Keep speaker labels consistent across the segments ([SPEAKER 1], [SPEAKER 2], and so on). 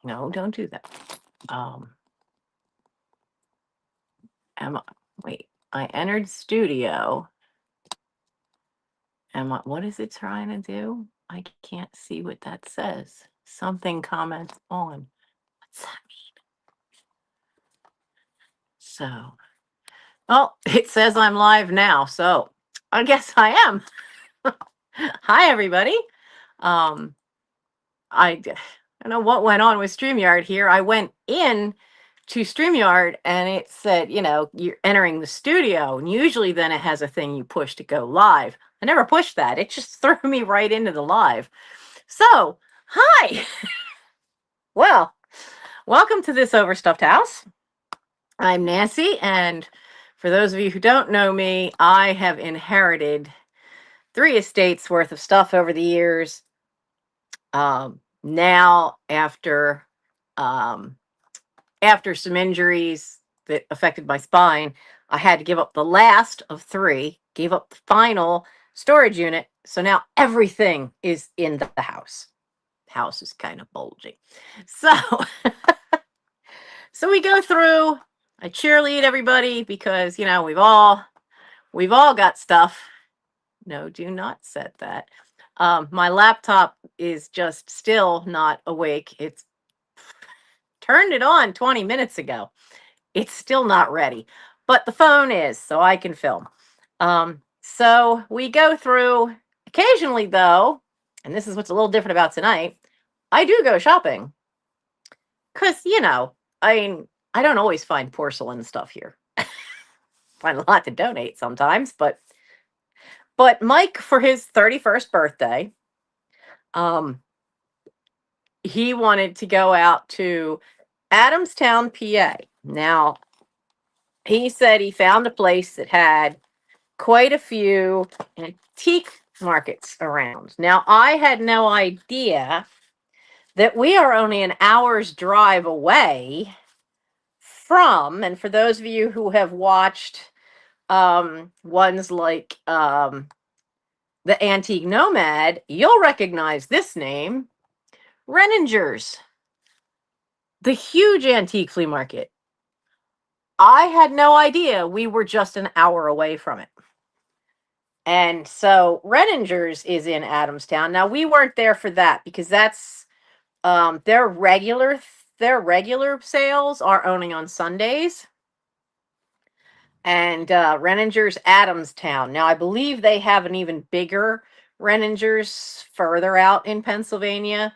[SPEAKER 1] No, don't do that. Um, wait, I entered studio. What is it trying to do? I can't see what that says. Something comments on. What's that mean? So, oh, it says I'm live now. So I guess I am. Hi, everybody. Um, I don't know what went on with StreamYard here. I went in to StreamYard and it said, you're entering the studio. And usually then it has a thing you push to go live. I never pushed that. It just threw me right into the live. So, hi. Well, welcome to this overstuffed house. I'm Nancy. And for those of you who don't know me, I have inherited 3 estates worth of stuff over the years. Now, after some injuries that affected my spine, I had to give up the last of 3, gave up the final storage unit. So now everything is in the house. House is kind of bulgy. So, so we go through, I cheerlead everybody because, we've all got stuff. No, do not set that. My laptop is just still not awake. It's turned it on 20 minutes ago. It's still not ready, but the phone is, so I can film. So we go through occasionally, though, and this is what's a little different about tonight. I do go shopping because, I don't always find porcelain stuff here. Find a lot to donate sometimes, but Mike, for his 31st birthday, um, he wanted to go out to Adamstown, PA. Now, he said he found a place that had quite a few antique markets around. Now, I had no idea that we are only an hour's drive away from, and for those of you who have watched ones like the Antique Nomad, you'll recognize this name, Renninger's, the huge antique flea market. I had no idea we were just an hour away from it. And so Renninger's is in Adamstown. Now we weren't there for that because that's their regular sales are only on Sundays. And Renninger's Adamstown. Now I believe they have an even bigger Renninger's further out in Pennsylvania.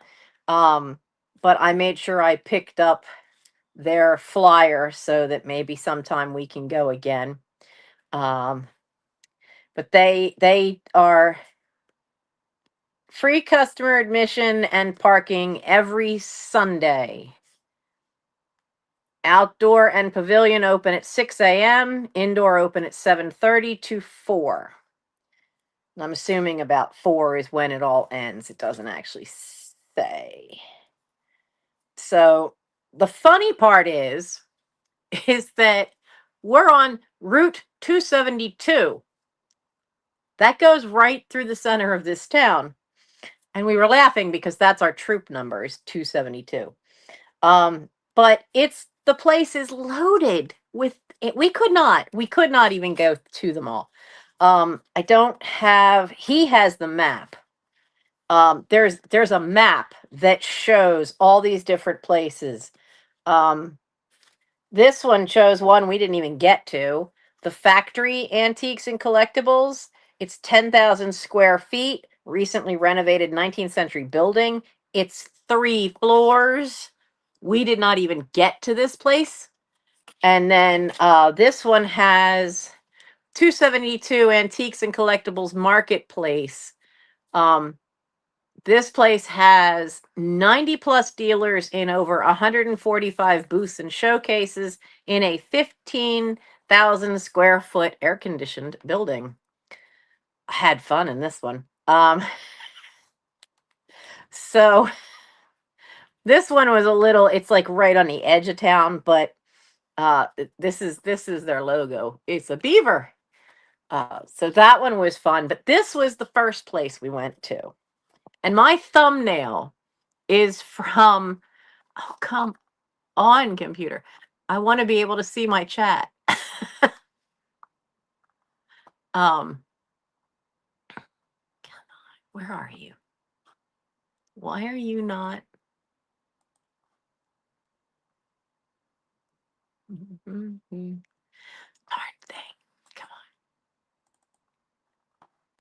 [SPEAKER 1] But I made sure I picked up their flyer so that maybe sometime we can go again. But they are free customer admission and parking every Sunday. Outdoor and pavilion open at 6 a.m. Indoor open at 7:30 to 4. I'm assuming about 4 is when it all ends. It doesn't actually say. So the funny part is that we're on Route 272. That goes right through the center of this town. And we were laughing because that's our troop number is 272. But the place is loaded with it. We could not even go to them all. He has the map. There's a map that shows all these different places. This one shows one we didn't even get to. The Factory Antiques and Collectibles. It's 10,000 square feet, recently renovated 19th century building. It's 3 floors. We did not even get to this place. And then this one has 272 Antiques and Collectibles Marketplace. This place has 90 plus dealers in over 145 booths and showcases in a 15,000 square foot air conditioned building. I had fun in this one. So this one was it's like right on the edge of town, but this is their logo. It's a beaver. So that one was fun, but this was the first place we went to. And my thumbnail is from Oh, come on, computer. I want to be able to see my chat. um, where are you? Why are you not? Mhm. Darn thing. Come on.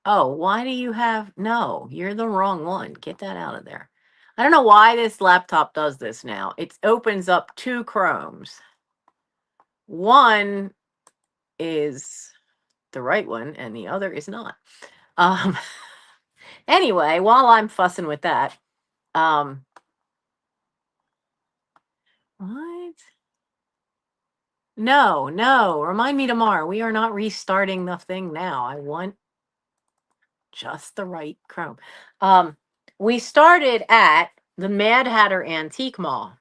[SPEAKER 1] Oh, why do you have? No, you're the wrong one. Get that out of there. I don't know why this laptop does this now. It opens up two Chromes. One is the right one, and the other is not. Um, anyway, while I'm fussing with that, what? No, no. Remind me tomorrow. We are not restarting the thing now. I want just the right Chrome. We started at the Mad Hatter Antique Mall,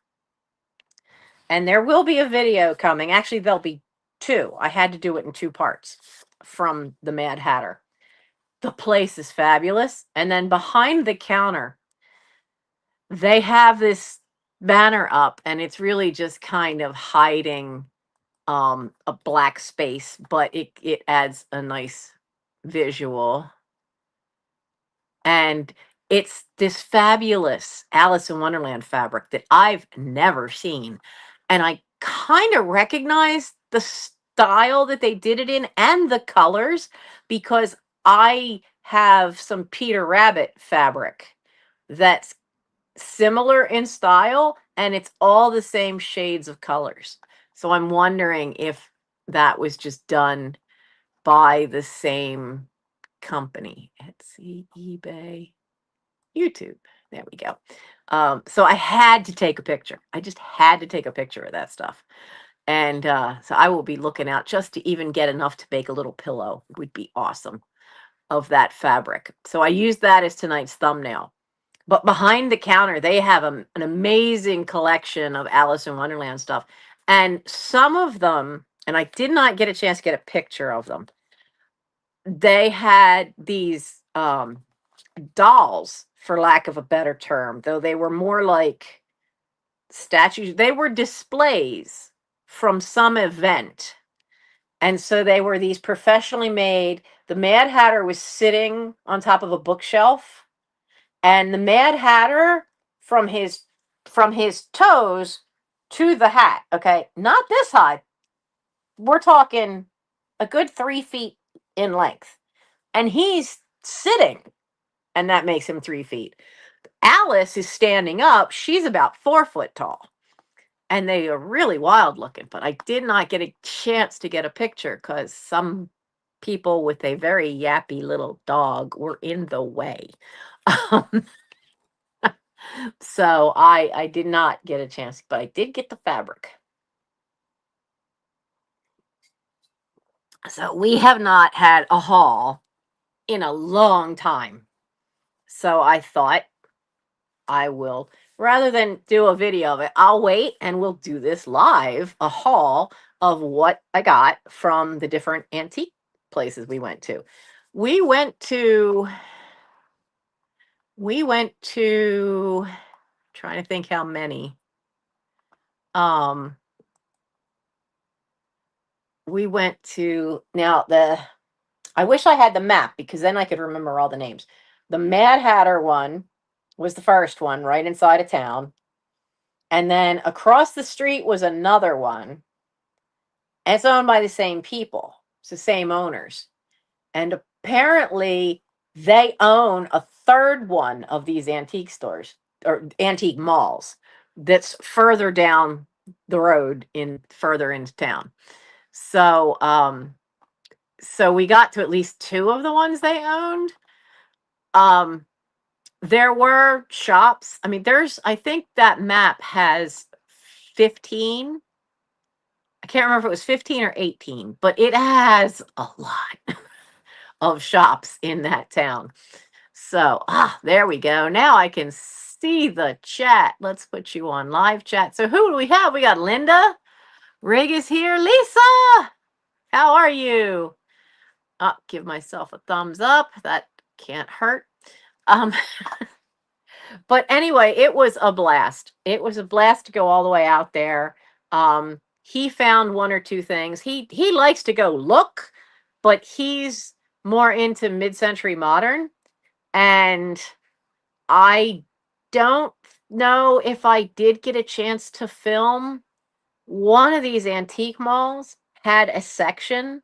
[SPEAKER 1] and there will be a video coming. Actually, there'll be two. I had to do it in two parts from the Mad Hatter. The place is fabulous. And then behind the counter, they have this banner up, and it's really just kind of hiding a black space, but it adds a nice visual. And it's this fabulous Alice in Wonderland fabric that I've never seen. And I kind of recognize the style that they did it in and the colors, because I have some Peter Rabbit fabric that's similar in style, and it's all the same shades of colors. So I'm wondering if that was just done by the same company. Etsy, eBay, YouTube. There we go. So I had to take a picture. I just had to take a picture of that stuff. And so I will be looking out just to even get enough to bake a little pillow. Would be awesome, of that fabric. So I used that as tonight's thumbnail. But behind the counter, they have an amazing collection of Alice in Wonderland stuff. And some of them, and I did not get a chance to get a picture of them, they had these dolls, for lack of a better term, though they were more like statues. They were displays from some event. And so they were these professionally made. The Mad Hatter was sitting on top of a bookshelf, and the Mad Hatter, from his toes to the hat, okay, not this high. We're talking a good 3 feet in length, and he's sitting, and that makes him 3 feet. Alice is standing up. She's about 4 foot tall, and they are really wild looking. But I did not get a chance to get a picture because some people with a very yappy little dog were in the way. Um, so I did not get a chance, but I did get the fabric. So we have not had a haul in a long time. So I thought I will, rather than do a video of it, I'll wait and we'll do this live, a haul of what I got from the different antique places we went to. We went to, trying to think how many. Um, we went to, now I wish I had the map because then I could remember all the names. The Mad Hatter one was the first one right inside of town. And then across the street was another one. And it's owned by the same people. It's the same owners. And apparently they own a third one of these antique stores or antique malls that's further down the road, in further into town. So so we got to at least two of the ones they owned. There were shops. I mean, I think that map has 15. I can't remember if it was 15 or 18, but it has a lot of shops in that town. So, there we go. Now I can see the chat. Let's put you on live chat. So, who do we have? We got Linda. Rig is here. Lisa, how are you? Give myself a thumbs up. That can't hurt. Um, But anyway, it was a blast. It was a blast to go all the way out there. He found one or two things. He likes to go look, but he's more into mid-century modern, and I don't know if I did get a chance to film. One of these antique malls had a section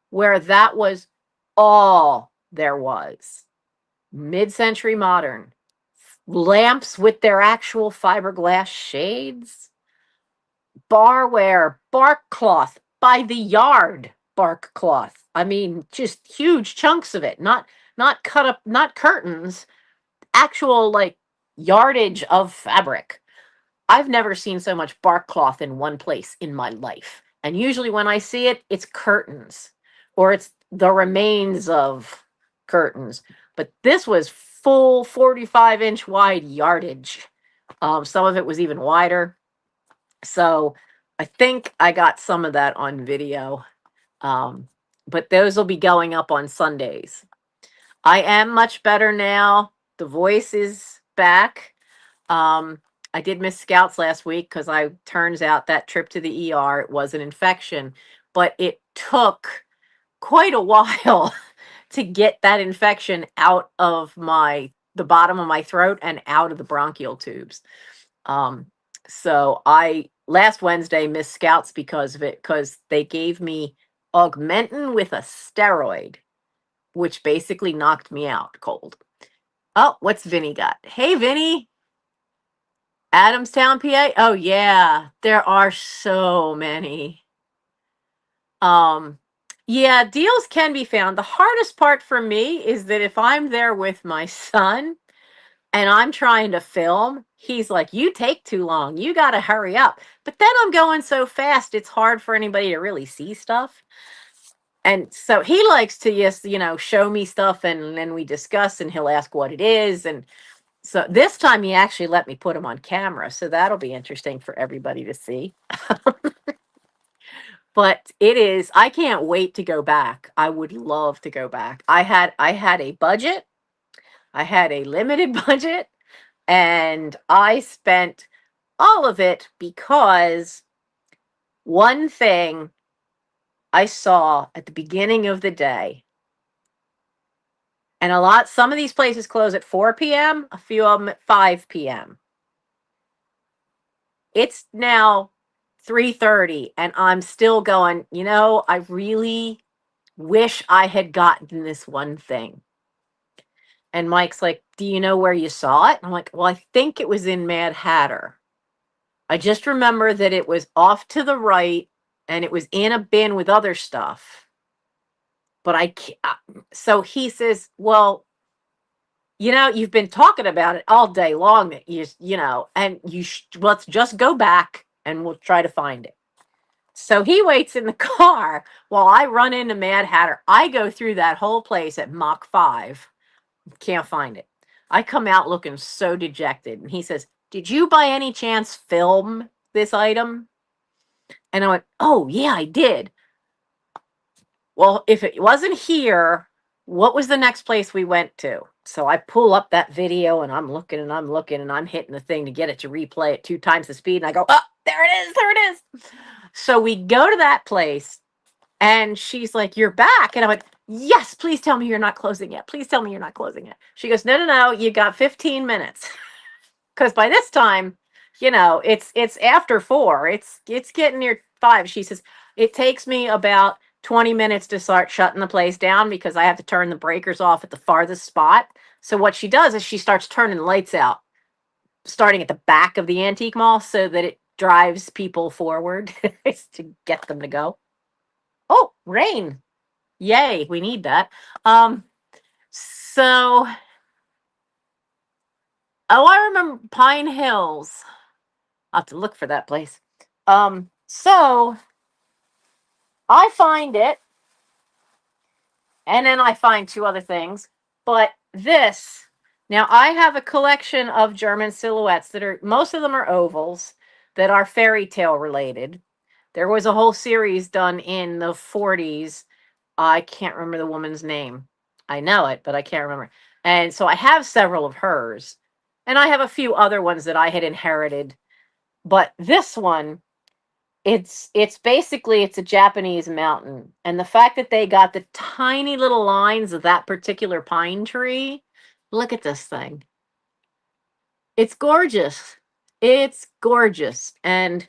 [SPEAKER 1] where that was all there was. Mid-century modern. Lamps with their actual fiberglass shades, barware, bark cloth by the yard, bark cloth. I mean, just huge chunks of it, not cut up, not curtains, actual like yardage of fabric. I've never seen so much bark cloth in one place in my life. And usually when I see it, it's curtains or it's the remains of curtains. But this was full 45-inch wide yardage. Some of it was even wider. So I think I got some of that on video. Um, but those will be going up on Sundays. I am much better now. The voice is back. Um, I did miss scouts last week because I turns out that trip to the ER, it was an infection, but it took quite a while to get that infection out of the bottom of my throat and out of the bronchial tubes. Um, so I last Wednesday missed scouts because of it, because they gave me augmentin with a steroid, which basically knocked me out cold. Oh, what's Vinny got? Hey, Vinny. Adamstown, PA? Oh yeah, there are so many. Um yeah, deals can be found. The hardest part for me is that if I'm there with my son and I'm trying to film, he's like, "You take too long. You got to hurry up." But then I'm going so fast, it's hard for anybody to really see stuff. And so he likes to just, show me stuff and then we discuss and he'll ask what it is. And so this time he actually let me put him on camera. So that'll be interesting for everybody to see. But I can't wait to go back. I would love to go back. I had a budget. I had a limited budget and I spent all of it because one thing I saw at the beginning of the day, and some of these places close at 4 p.m., a few of them at 5 p.m. It's now 3:30 and I'm still going, I really wish I had gotten this one thing. And Mike's like, "Do you know where you saw it?" And I'm like, "Well, I think it was in Mad Hatter. I just remember that it was off to the right and it was in a bin with other stuff." But I can't. So he says, "Well, you've been talking about it all day long that and let's just go back and we'll try to find it." So he waits in the car while I run into Mad Hatter. I go through that whole place at Mach 5. Can't find it. I come out looking so dejected. And he says, "Did you by any chance film this item?" And I went, "Oh, yeah, I did." "Well, if it wasn't here, what was the next place we went to?" So I pull up that video and I'm looking and I'm looking and I'm hitting the thing to get it to replay at 2 times the speed. And I go, "Oh, there it is. There it is." So we go to that place and she's like, "You're back." And I went, "Yes, please tell me you're not closing yet. Please tell me you're not closing yet." She goes, "No, no, no, you got 15 minutes." Because by this time, it's after 4. It's getting near 5. She says, "It takes me about 20 minutes to start shutting the place down because I have to turn the breakers off at the farthest spot." So what she does is she starts turning the lights out, starting at the back of the antique mall so that it drives people forward to get them to go. Oh, rain. Yay, we need that. So I remember Pine Hills. I'll have to look for that place. So I find it, and then I find two other things. But this, now I have a collection of German silhouettes most of them are ovals that are fairy tale related. There was a whole series done in the 40s. I can't remember the woman's name. I know it, but I can't remember. And so I have several of hers. And I have a few other ones that I had inherited, but this one, it's basically it's a Japanese mountain. And the fact that they got the tiny little lines of that particular pine tree, look at this thing. It's gorgeous. It's gorgeous. And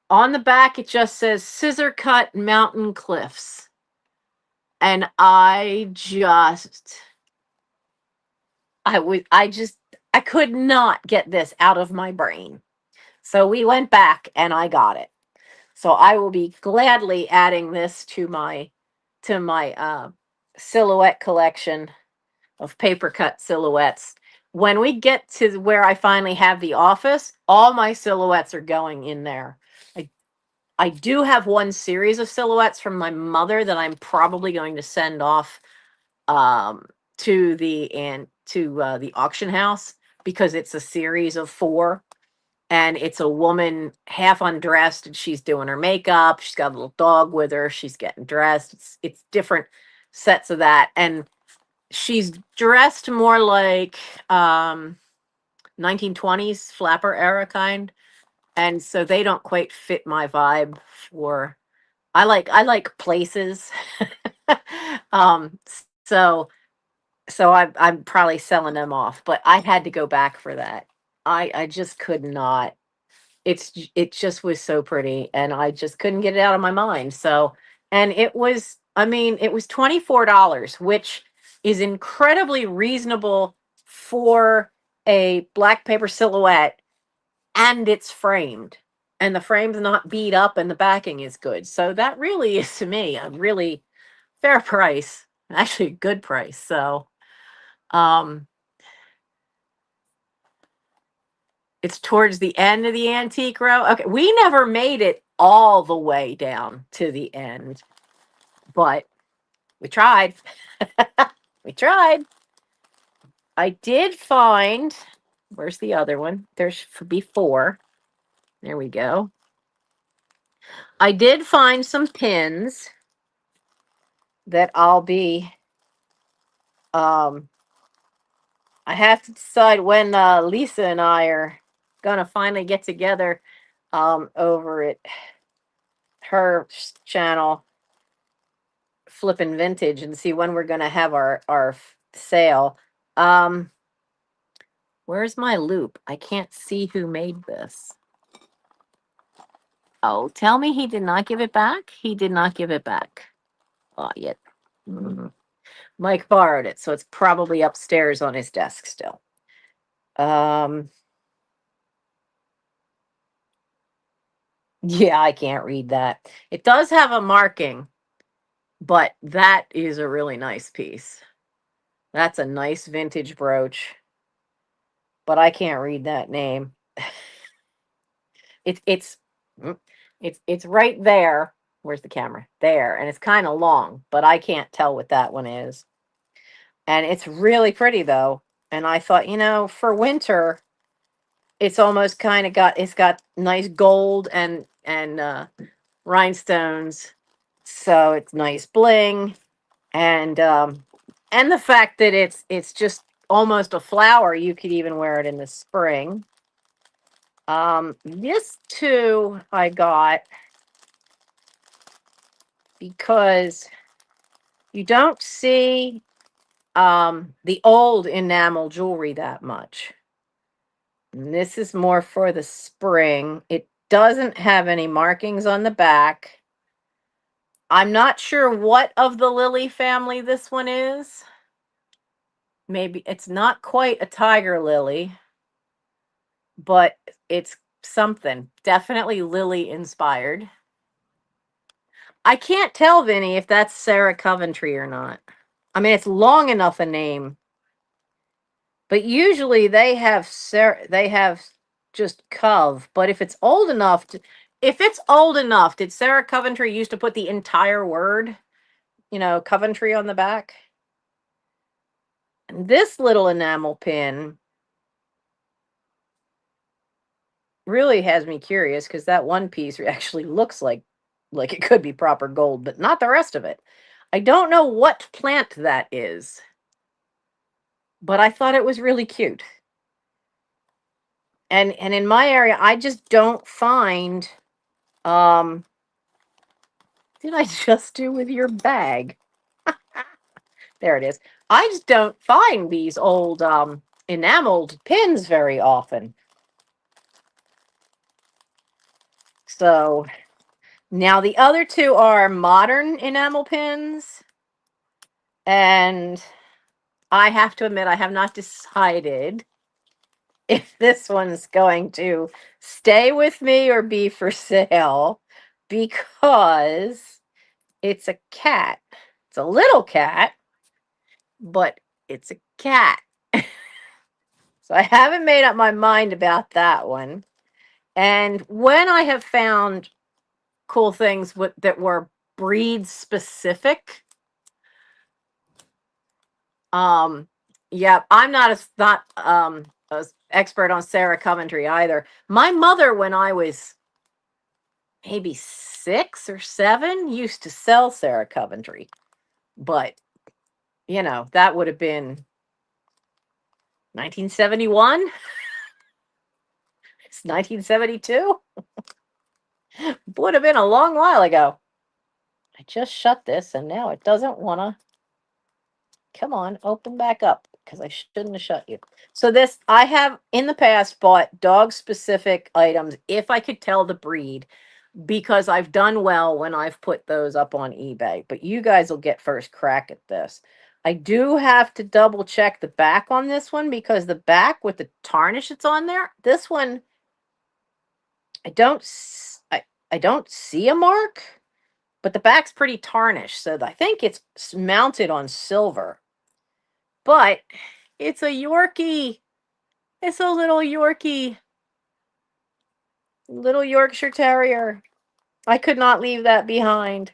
[SPEAKER 1] on the back it just says scissor cut mountain cliffs. And I could not get this out of my brain. So we went back and I got it. So I will be gladly adding this to my silhouette collection of paper cut silhouettes. When we get to where I finally have the office, all my silhouettes are going in there. I I do have one series of silhouettes from my mother that I'm probably going to send off um to the auction house, because it's a series of four, and it's a woman half undressed and she's doing her makeup, she's got a little dog with her, she's getting dressed. It's different sets of that, and she's dressed more like 1920s flapper era kind, and so they don't quite fit my vibe for I like places. um so I'm probably selling them off, but I had to go back for that. I just could not. It just was so pretty, and I just couldn't get it out of my mind. So, and it was $24, which is incredibly reasonable for a black paper silhouette, and it's framed. And the frame's not beat up and the backing is good. So that really is, to me, a really fair price. Actually a good price. So um it's towards the end of the antique row. Okay, we never made it all the way down to the end, but we tried. We tried. I did find, where's the other one? There's for before. There we go. I did find some pins that I'll be um I have to decide when Lisa and I are gonna finally get together over at her channel, Flippin' Vintage, and see when we're gonna have our sale. Um, where's my loop? I can't see who made this. Oh, tell me he did not give it back. He did not give it back. Oh, yet. Mike borrowed it, so it's probably upstairs on his desk still. Um, yeah, I can't read that. It does have a marking, but that is a really nice piece. That's a nice vintage brooch, but I can't read that name. It's it's mm, it's right there. Where's the camera? There, and it's kind of long, but I can't tell what that one is. And it's really pretty though. And I thought, for winter, it's almost kind of got nice gold and rhinestones, so it's nice bling, and the fact that it's just almost a flower. You could even wear it in the spring. This too I got because you don't see the old enamel jewelry that much. And this is more for the spring. It doesn't have any markings on the back. I'm not sure what of the lily family this one is. Maybe it's not quite a tiger lily, but it's something. Definitely lily inspired. I can't tell, Vinny, if that's Sarah Coventry or not. I mean, it's long enough a name, but usually they have just Cove. But if it's old enough, did Sarah Coventry used to put the entire word, Coventry on the back? And this little enamel pin really has me curious, because that one piece actually looks like it could be proper gold, but not the rest of it. I don't know what plant that is, but I thought it was really cute. And in my area, I just don't find, um, did I just do with your bag? There it is. I just don't find these old enameled pins very often. So now the other two are modern enamel pins, and I have to admit I have not decided if this one's going to stay with me or be for sale, because it's a cat. It's a little cat, but it's a cat. So I haven't made up my mind about that one. And when I have found cool things that were breed specific, um, yeah, I'm not as expert on Sarah Coventry either. My mother, when I was maybe 6 or 7, used to sell Sarah Coventry, but that would have been 1971. It's 1972. Would have been a long while ago. I just shut this and now it doesn't want to. Come on, open back up, because I shouldn't have shut you. So this, I have in the past bought dog specific items if I could tell the breed, because I've done well when I've put those up on eBay. But you guys will get first crack at this. I do have to double check the back on this one, because the back with the tarnish that's on there, this one, I don't see a mark, but the back's pretty tarnished, so I think it's mounted on silver. But it's a Yorkie. It's a little Yorkie. Little Yorkshire Terrier. I could not leave that behind.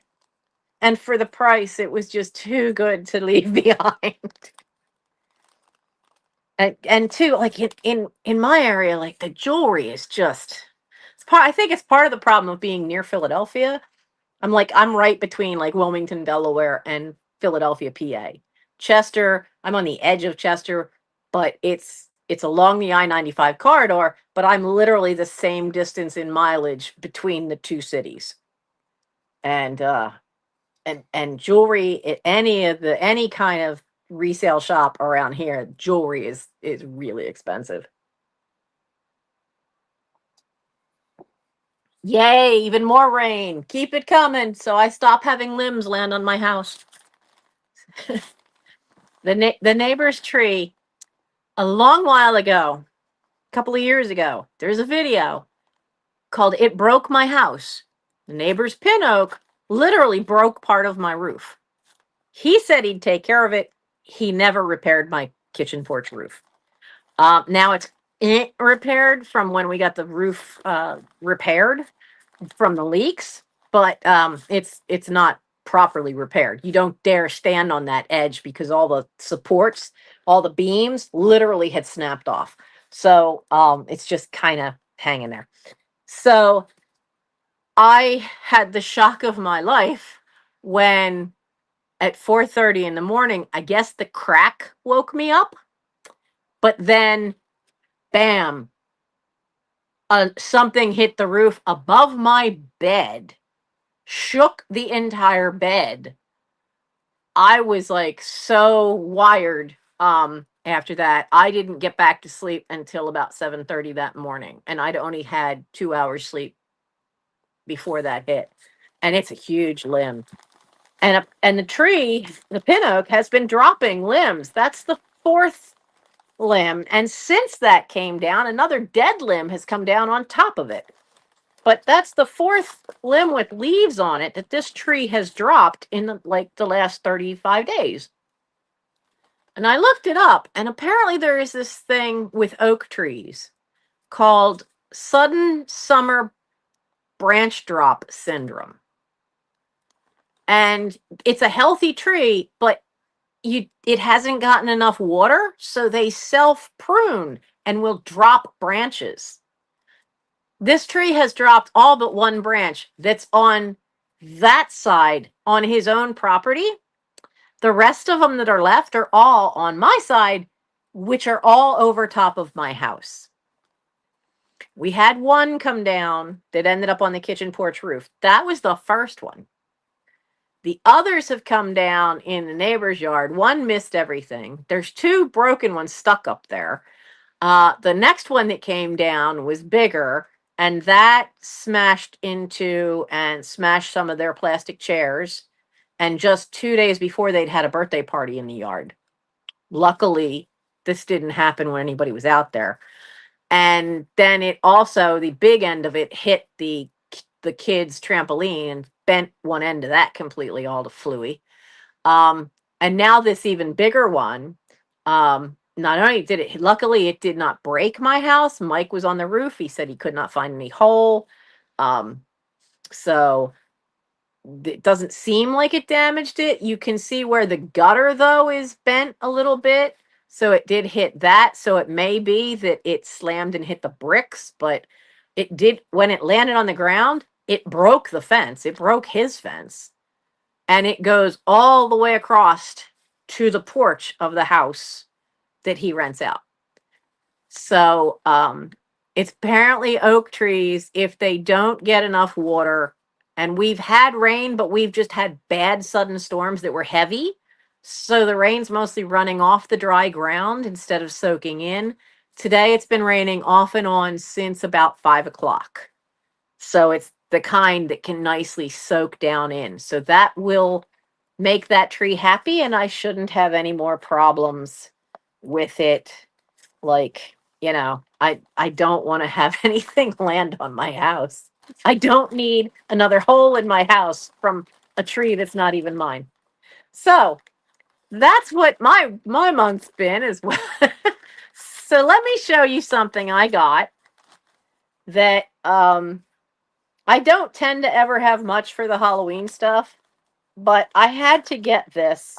[SPEAKER 1] And for the price, it was just too good to leave behind. And too, like in my area, like the jewelry is just, I think it's part of the problem of being near Philadelphia. I'm right between like Wilmington, Delaware, and Philadelphia, PA. Chester, I'm on the edge of Chester, but it's along the I-95 corridor, but I'm literally the same distance in mileage between the two cities. And and jewelry at any kind of resale shop around here, jewelry is really expensive. Yay, even more rain. Keep it coming so I stop having limbs land on my house. The neighbor's tree, a long while ago, a couple of years ago, there's a video called "It Broke My House." The neighbor's pin oak literally broke part of my roof. He said he'd take care of it. He never repaired my kitchen porch roof. Now it's repaired from when we got the roof repaired from the leaks, but it's not properly repaired. You don't dare stand on that edge, because all the supports, all the beams literally had snapped off. So it's just kind of hanging there. So I had the shock of my life when at 4:30 in the morning, I guess the crack woke me up, but then bam, something hit the roof above my bed, shook the entire bed. I was like so wired after that. I didn't get back to sleep until about 7:30 that morning, and I'd only had 2 hours sleep before that hit. And it's a huge limb. And the tree, the pin oak, has been dropping limbs. That's the fourth limb, and since that came down, another dead limb has come down on top of it. But that's the fourth limb with leaves on it that this tree has dropped in the last 35 days. And I looked it up, and apparently there is this thing with oak trees called sudden summer branch drop syndrome. And it's a healthy tree, but it hasn't gotten enough water, so they self prune and will drop branches. This tree has dropped all but one branch that's on that side on his own property. The rest of them that are left are all on my side, which are all over top of my house. We had one come down that ended up on the kitchen porch roof. That was the first one. The others have come down in the neighbor's yard. One missed everything. There's two broken ones stuck up there. The next one that came down was bigger, and that smashed into and smashed some of their plastic chairs. And just 2 days before, they'd had a birthday party in the yard. Luckily, this didn't happen when anybody was out there. And then it also, the big end of it hit the kids' trampoline and bent one end of that completely all to fluey. And now this even bigger one, not only did it, luckily it did not break my house. Mike was on the roof. He said he could not find any hole. So it doesn't seem like it damaged it. You can see where the gutter though is bent a little bit. So it did hit that. So it may be that it slammed and hit the bricks, but it did, when it landed on the ground, it broke the fence. It broke his fence. And it goes all the way across to the porch of the house that he rents out. So it's apparently oak trees, if they don't get enough water, and we've had rain, but we've just had bad sudden storms that were heavy. So the rain's mostly running off the dry ground instead of soaking in. Today it's been raining off and on since about 5 o'clock. So it's the kind that can nicely soak down in. So that will make that tree happy, and I shouldn't have any more problems with it. Like, I don't want to have anything land on my house. I don't need another hole in my house from a tree that's not even mine. So that's what my month's been as well. So let me show you something I got that I don't tend to ever have much for the Halloween stuff, but I had to get this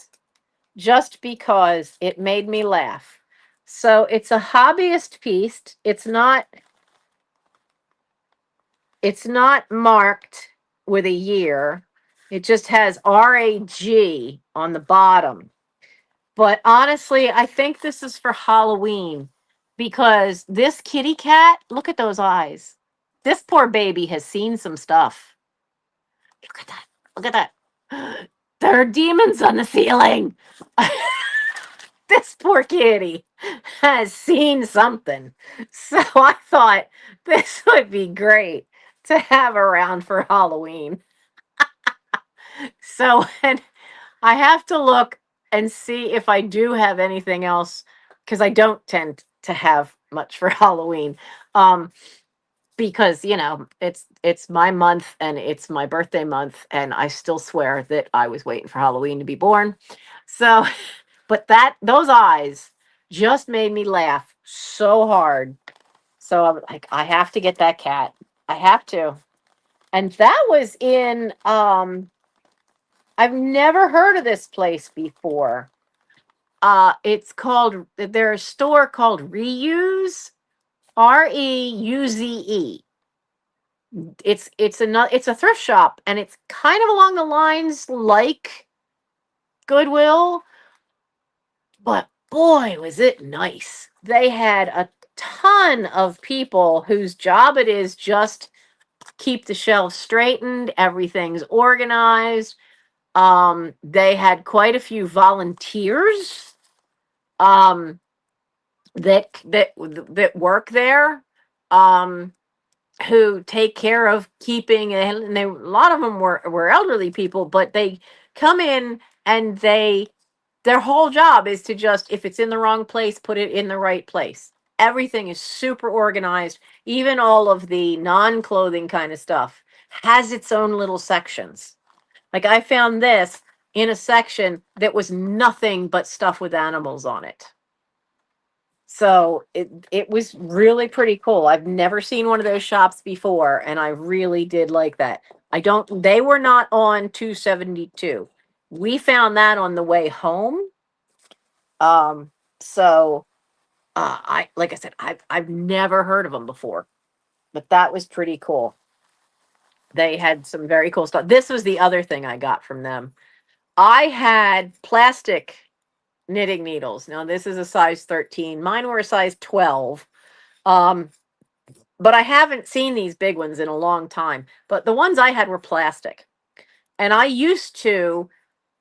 [SPEAKER 1] just because it made me laugh. So it's a hobbyist piece. It's not marked with a year. It just has RAG on the bottom. But honestly, I think this is for Halloween because this kitty cat, look at those eyes. This poor baby has seen some stuff. Look at that. Look at that. There are demons on the ceiling. This poor kitty has seen something. So I thought this would be great to have around for Halloween. So, and I have to look and see if I do have anything else because I don't tend to have much for Halloween. Because it's my month and it's my birthday month, and I still swear that I was waiting for Halloween to be born. So, but those eyes just made me laugh so hard. So I'm like, I have to get that cat. I have to. And that was in I've never heard of this place before. There's a store called Reuse, Reuze. It's a thrift shop, and it's kind of along the lines like Goodwill, but boy was it nice. They had a ton of people whose job it is just keep the shelves straightened, everything's organized. They had quite a few volunteers um that work there. Who take care of keeping, and a lot of them were elderly people, but they come in and their whole job is to just, if it's in the wrong place, put it in the right place. Everything is super organized. Even all of the non-clothing kind of stuff has its own little sections. Like I found this in a section that was nothing but stuff with animals on it. So it was really pretty cool. I've never seen one of those shops before, and I really did like that. They were not on 272. We found that on the way home. So like I said, I've never heard of them before, but that was pretty cool. They had some very cool stuff. This was the other thing I got from them. I had plastic knitting needles. Now this is a size 13. Mine were a size 12. Um, but I haven't seen these big ones in a long time. But the ones I had were plastic. And I used to,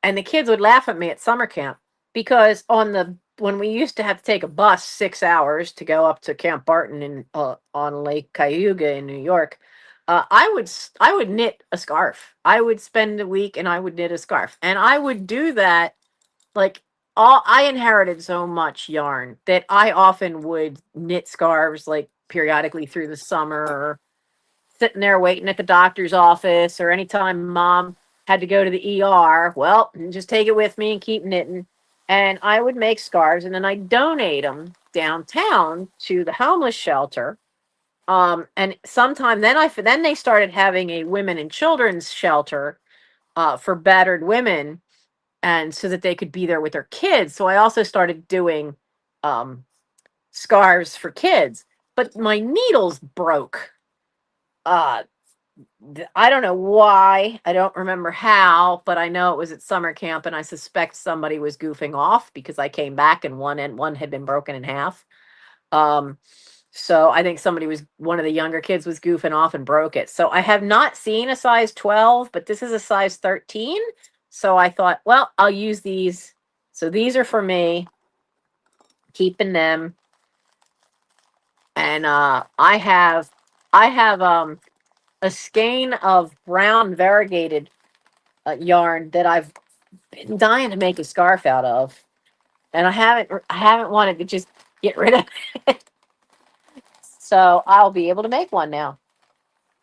[SPEAKER 1] and the kids would laugh at me at summer camp because when we used to have to take a bus 6 hours to go up to Camp Barton in on Lake Cayuga in New York, I would knit a scarf. I would spend a week and I would knit a scarf, and I would do that like all. I inherited so much yarn that I often would knit scarves like periodically through the summer, or sitting there waiting at the doctor's office, or anytime mom had to go to the ER, well, just take it with me and keep knitting. And I would make scarves and then I donate them downtown to the homeless shelter. And sometime then they started having a women and children's shelter for battered women, and so that they could be there with their kids. So I also started doing um, scarves for kids, but my needles broke. Uh, I don't know why. I don't remember how, but I know it was at summer camp, and I suspect somebody was goofing off because I came back and one had been broken in half. Um, so I think one of the younger kids was goofing off and broke it. So I have not seen a size 12, but this is a size 13. So I thought, well, I'll use these. So these are for me, keeping them. And I have a skein of brown variegated yarn that I've been dying to make a scarf out of, and I haven't wanted to just get rid of it. So I'll be able to make one now.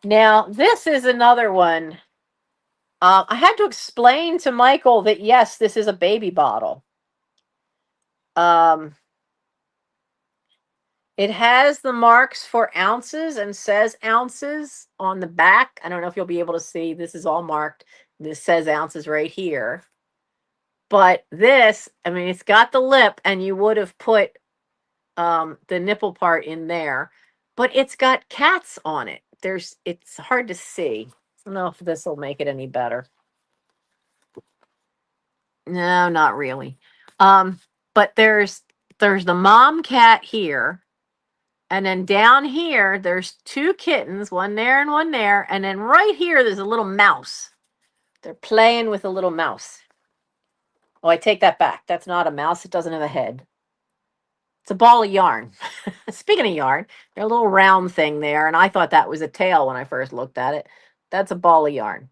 [SPEAKER 1] Now this is another one. I had to explain to Michael that yes, this is a baby bottle. Um, it has the marks for ounces and says ounces on the back. I don't know if you'll be able to see. This is all marked. This says ounces right here. But this, I mean, it's got the lip, and you would have put the nipple part in there, but it's got cats on it. It's hard to see. I don't know if this will make it any better. No, not really. But there's the mom cat here, and then down here there's two kittens, one there and one there, and then right here there's a little mouse. They're playing with a little mouse. Oh, I take that back. That's not a mouse. It doesn't have a head. It's a ball of yarn. Speaking of yarn, there's a little round thing there, and I thought that was a tail when I first looked at it. That's a ball of yarn.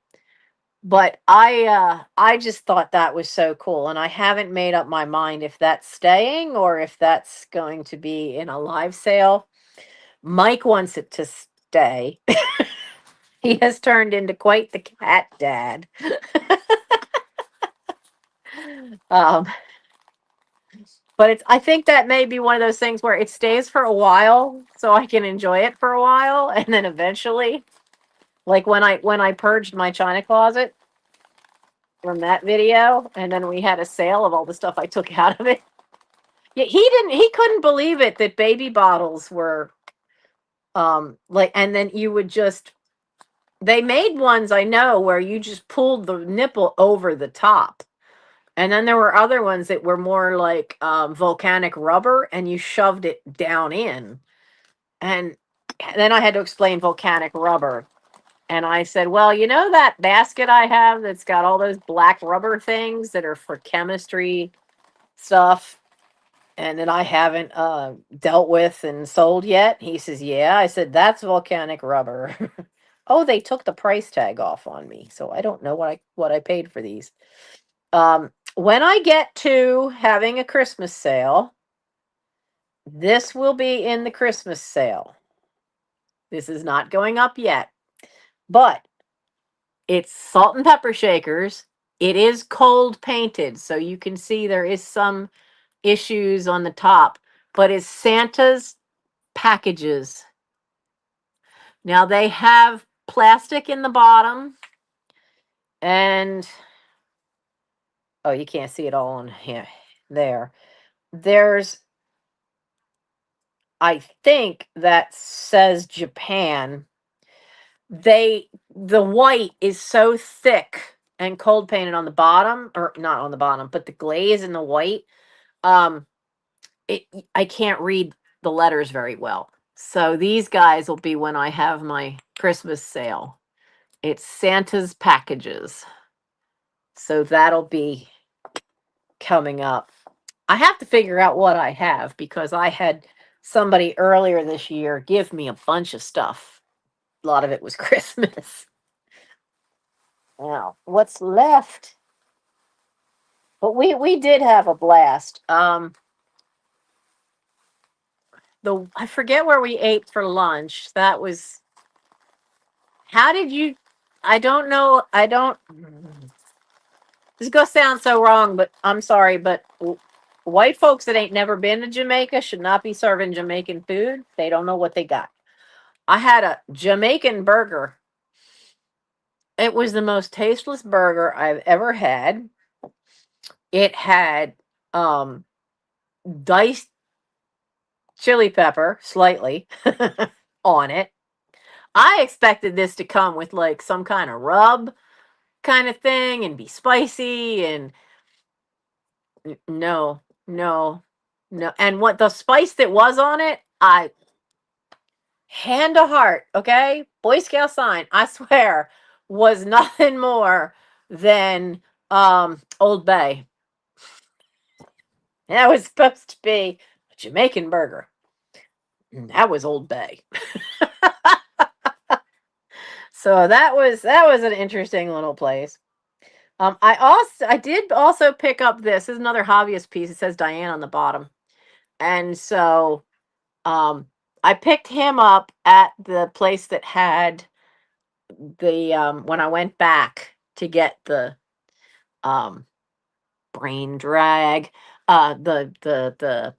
[SPEAKER 1] But I just thought that was so cool, and I haven't made up my mind if that's staying or if that's going to be in a live sale. Mike wants it to stay. He has turned into quite the cat dad. um, but I think that may be one of those things where it stays for a while so I can enjoy it for a while, and then eventually, like when I purged my china closet from that video, and then we had a sale of all the stuff I took out of it. Yeah, he couldn't believe it that baby bottles were like, and then you would just, they made ones I know where you just pulled the nipple over the top. And then there were other ones that were more like volcanic rubber, and you shoved it down in. And then I had to explain volcanic rubber. And I said, well, you know that basket I have that's got all those black rubber things that are for chemistry stuff and that I haven't dealt with and sold yet? He says, yeah. I said, that's volcanic rubber. Oh, they took the price tag off on me. So I don't know what I paid for these. When I get to having a Christmas sale, this will be in the Christmas sale. This is not going up yet, but it's salt and pepper shakers. It is cold painted, so you can see there is some issues on the top, but it's Santa's packages. Now they have plastic in the bottom, and oh, you can't see it all on here. There. There's, I think that says Japan. The white is so thick and cold painted on the bottom, or not on the bottom, but the glaze in the white, um it I can't read the letters very well. So these guys will be when I have my Christmas sale. It's Santa's packages. So that'll be coming up. I have to figure out what I have because I had somebody earlier this year give me a bunch of stuff. A lot of it was Christmas. Now, what's left? But we did have a blast. The I forget where we ate for lunch. That was how did you I don't know. I don't this is gonna sound so wrong, but I'm sorry, but white folks that ain't never been to Jamaica should not be serving Jamaican food. They don't know what they got. I had a Jamaican burger. It was the most tasteless burger I've ever had. It had um diced chili pepper slightly on it. I expected this to come with like some kind of rub kind of thing and be spicy and no, no, no. And what the spice that was on it, I hand to heart, okay? Boy Scout sign, I swear, was nothing more than Old Bay. That was supposed to be a Jamaican burger. That was Old Bay. So that was an interesting little place. I did also pick up this. This is another hobbyist piece. It says Diane on the bottom. And so I picked him up at the place that had the when I went back to get the um brain drag, the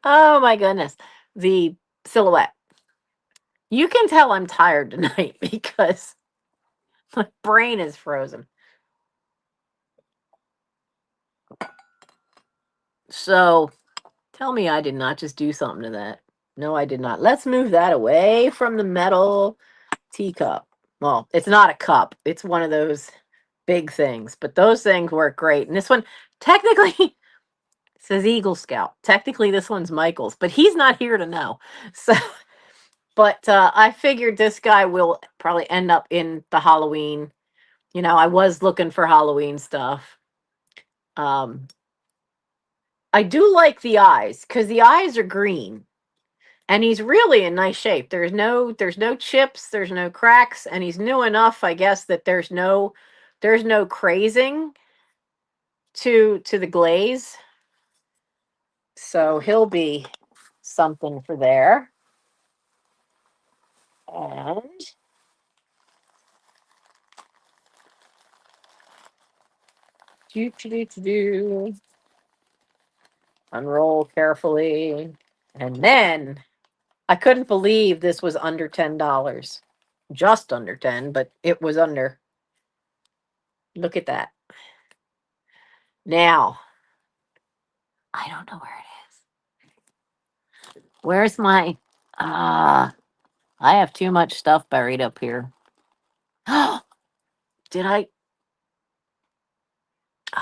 [SPEAKER 1] oh my goodness, the silhouette. You can tell I'm tired tonight because my brain is frozen. So tell me I did not just do something to that. No, I did not. Let's move that away from the metal teacup. Well, it's not a cup. It's one of those big things, but those things work great. And this one technically says Eagle Scout. Technically this one's Michael's, but he's not here to know. So but I figured this guy will probably end up in the Halloween. I was looking for Halloween stuff. Um I do like the eyes cuz the eyes are green. And he's really in nice shape. There's no chips, there's no cracks, and he's new enough, I guess, that there's no crazing to the glaze. So he'll be something for there. And do unroll carefully. And then I couldn't believe this was under $10. Just under 10, but it was under. Look at that. Now, I don't know where it is. Where's my I have too much stuff buried up here. Did I?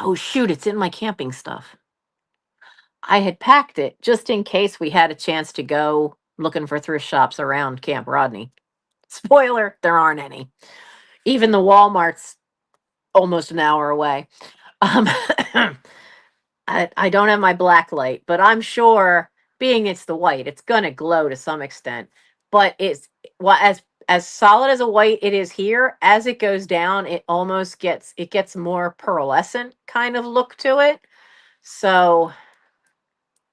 [SPEAKER 1] Oh, shoot, it's in my camping stuff. I had packed it just in case we had a chance to go looking for thrift shops around Camp Rodney. Spoiler, there aren't any. Even the Walmart's almost an hour away. Um, I don't have my black light, but I'm sure being it's the white, it's gonna glow to some extent. But it's well as solid as a white it is here, as it goes down, it gets more pearlescent kind of look to it. So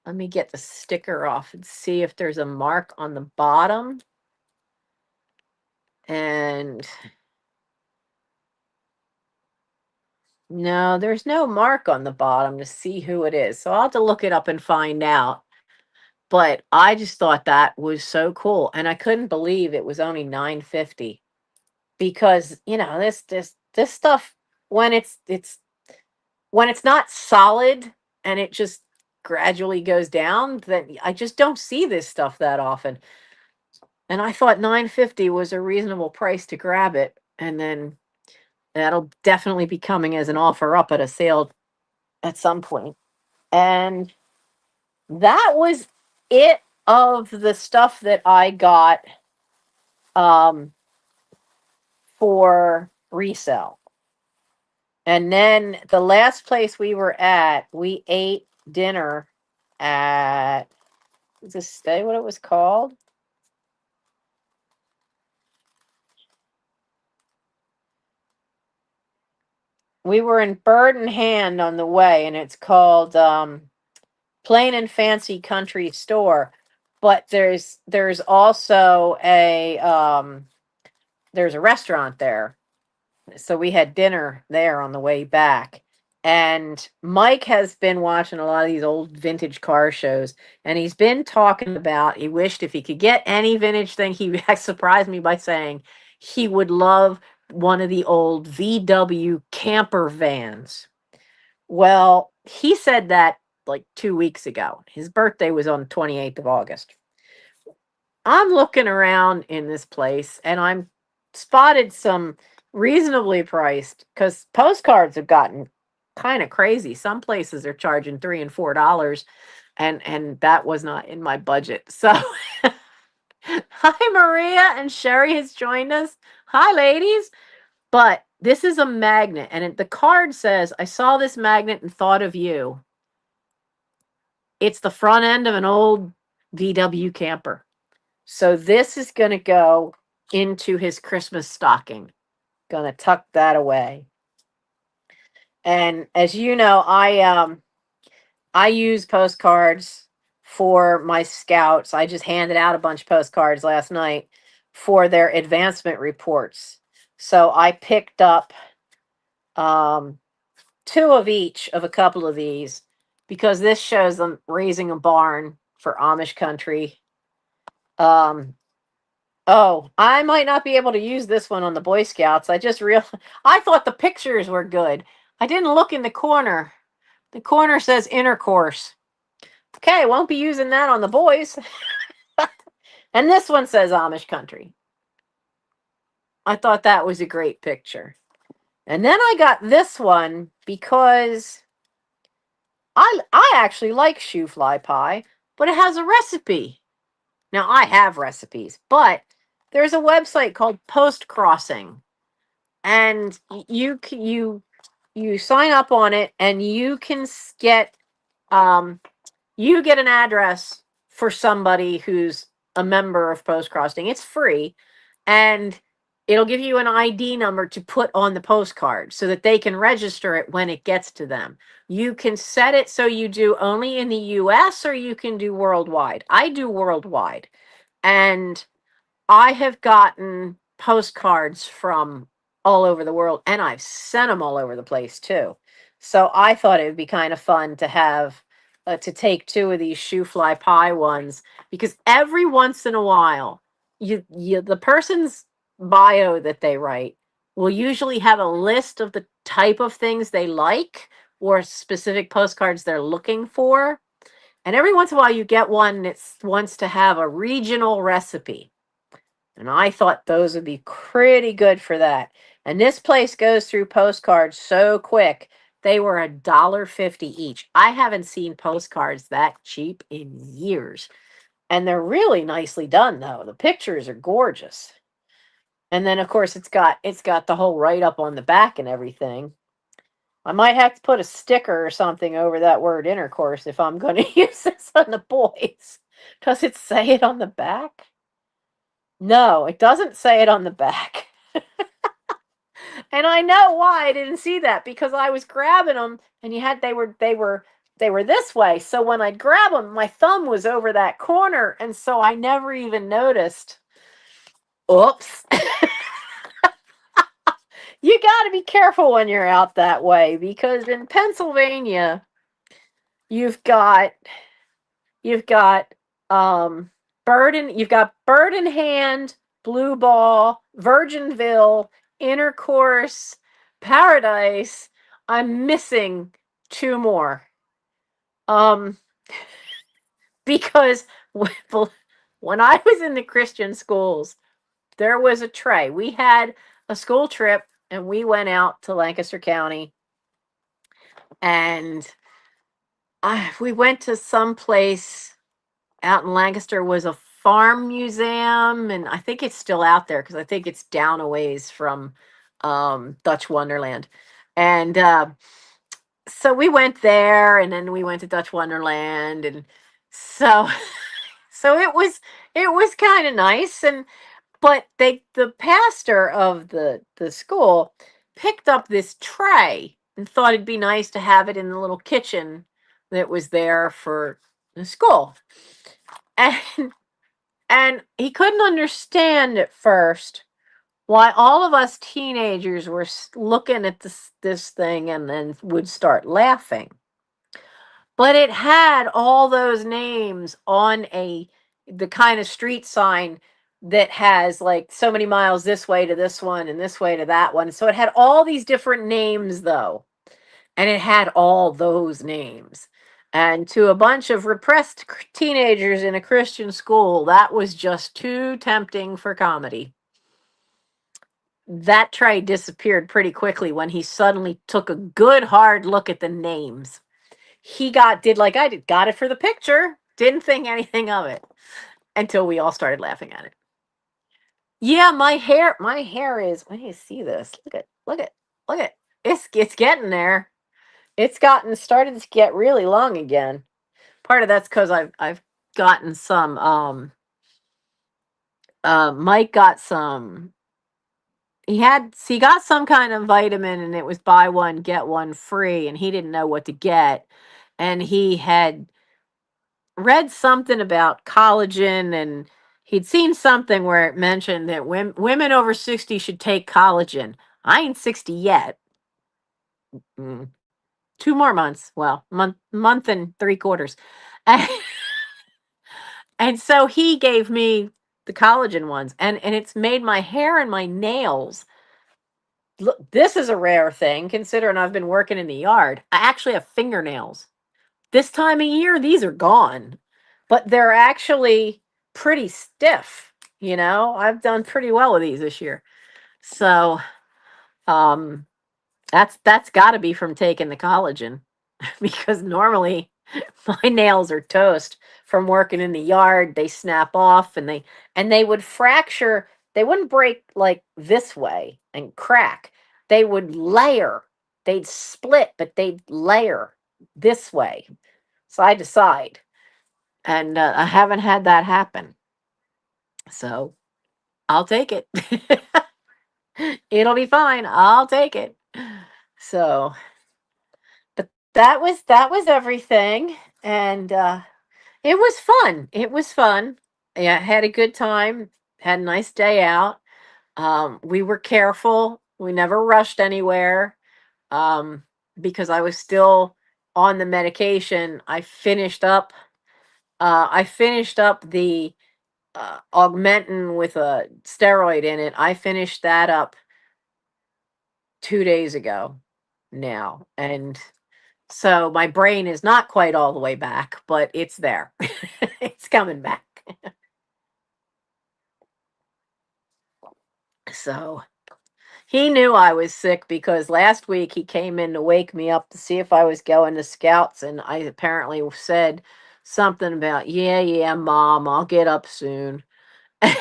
[SPEAKER 1] let me get the sticker off and see if there's a mark on the bottom. And no, there's no mark on the bottom to see who it is. So I'll have to look it up and find out. But I just thought that was so cool, and I couldn't believe it was only 9.50 because, this stuff when it's not solid and it just gradually goes down, then I just don't see this stuff that often. And I thought 9.50 was a reasonable price to grab it, and then that'll definitely be coming as an offer up at a sale at some point. And that was it of the stuff that I got um, for resell. And then the last place we were at, we ate dinner at, does this say what it was called? We were in Bird in Hand on the way, and it's called Plain and Fancy Country Store. But there's also there's a restaurant there. So we had dinner there on the way back. And Mike has been watching a lot of these old vintage car shows, and he's been talking about he wished if he could get any vintage thing, he surprised me by saying he would love one of the old VW camper vans. Well, he said that like 2 weeks ago. His birthday was on the 28th of August. I'm looking around in this place and I'm spotted some reasonably priced because postcards have gotten kind of crazy. Some places are charging $3 and $4, and that was not in my budget. So hi Maria, and Sherry has joined us. Hi ladies. But this is a magnet, and the card says, I saw this magnet and thought of you. It's the front end of an old VW camper. So this is going to go into his Christmas stocking. Going to tuck that away. And as you know, I use postcards for my scouts. I just handed out a bunch of postcards last night for their advancement reports. So I picked up two of each of a couple of these because this shows them raising a barn for Amish country. Oh, I might not be able to use this one on the Boy Scouts. I thought the pictures were good. I didn't look in the corner. The corner says intercourse. Okay, won't be using that on the boys. And this one says Amish country. I thought that was a great picture. And then I got this one because I actually like shoe fly pie, but it has a recipe. Now I have recipes, but there's a website called Post Crossing, and you sign up on it, and you can get you get an address for somebody who's a member of Post Crossing. It's free, and it'll give you an ID number to put on the postcard so that they can register it when it gets to them. You can set it so you do only in the US, or you can do worldwide. I do worldwide. And I have gotten postcards from all over the world, and I've sent them all over the place too. So I thought it would be kind of fun to have to take two of these shoe fly pie ones, because every once in a while, you the person's bio that they write will usually have a list of the type of things they like or specific postcards they're looking for. And every once in a while, you get one that wants to have a regional recipe. And I thought those would be pretty good for that. And this place goes through postcards so quick. They were $1.50 each. I haven't seen postcards that cheap in years. And they're really nicely done though. The pictures are gorgeous. And then of course it's got the whole write up on the back and everything. I might have to put a sticker or something over that word intercourse if I'm going to use this on the boys. Does it say it on the back? No, it doesn't say it on the back. And I know why I didn't see that, because I was grabbing them and they were this way. So when I'd grab them, my thumb was over that corner, and so I never even noticed. Oops. You got to be careful when you're out that way, because in Pennsylvania, you've got you've got Bird in Hand, Blue Ball, Virginville, Intercourse, Paradise. I'm missing two more. Um because when I was in the Christian schools, there was a tray. We had a school trip and we went out to Lancaster County, and we went to some place out in Lancaster, was a farm museum, and I think it's still out there because I think it's down a ways from Dutch Wonderland. And so we went there, and then we went to Dutch Wonderland, and so so it was kind of nice. And but the pastor of the school picked up this tray and thought it'd be nice to have it in the little kitchen that was there for the school. And and he couldn't understand at first why all of us teenagers were looking at this thing and then would start laughing. But it had all those names on the kind of street sign that has like so many miles this way to this one and this way to that one. So it had all these different names though, and it had all those names. And to a bunch of repressed teenagers in a Christian school, that was just too tempting for comedy. That tray disappeared pretty quickly when he suddenly took a good hard look at the names. He did like I did, got it for the picture, didn't think anything of it until we all started laughing at it. Yeah, my hair is, when you see this, look at it's getting there. It's gotten started to get really long again. Part of that's because I've gotten some Mike got some, he got some kind of vitamin, and it was buy one get one free, and he didn't know what to get. And he had read something about collagen, and he'd seen something where it mentioned that women over 60 should take collagen. I ain't 60 yet. Mm, 2 more months. Well, month and 3 quarters. And so he gave me the collagen ones, and it's made my hair and my nails look. This is a rare thing considering I've been working in the yard. I actually have fingernails. This time of year, these are gone, but they're actually pretty stiff. I've done pretty well with these this year. So, um, that's got to be from taking the collagen because normally my nails are toast from working in the yard. They snap off, and they would fracture. They wouldn't break like this way and crack. They would layer. They'd split, but they'd layer this way, side to side. And I haven't had that happen. So I'll take it. It'll be fine. I'll take it. So, but that was everything, and it was fun. It was fun. Yeah, had a good time. Had a nice day out. We were careful. We never rushed anywhere. Um, because I was still on the medication. I finished up the augmentin with a steroid in it. I finished that up 2 days ago now. And so my brain is not quite all the way back, but it's there. It's coming back. So he knew I was sick because last week he came in to wake me up to see if I was going to scouts. And I apparently said something about, yeah, yeah, mom, I'll get up soon. I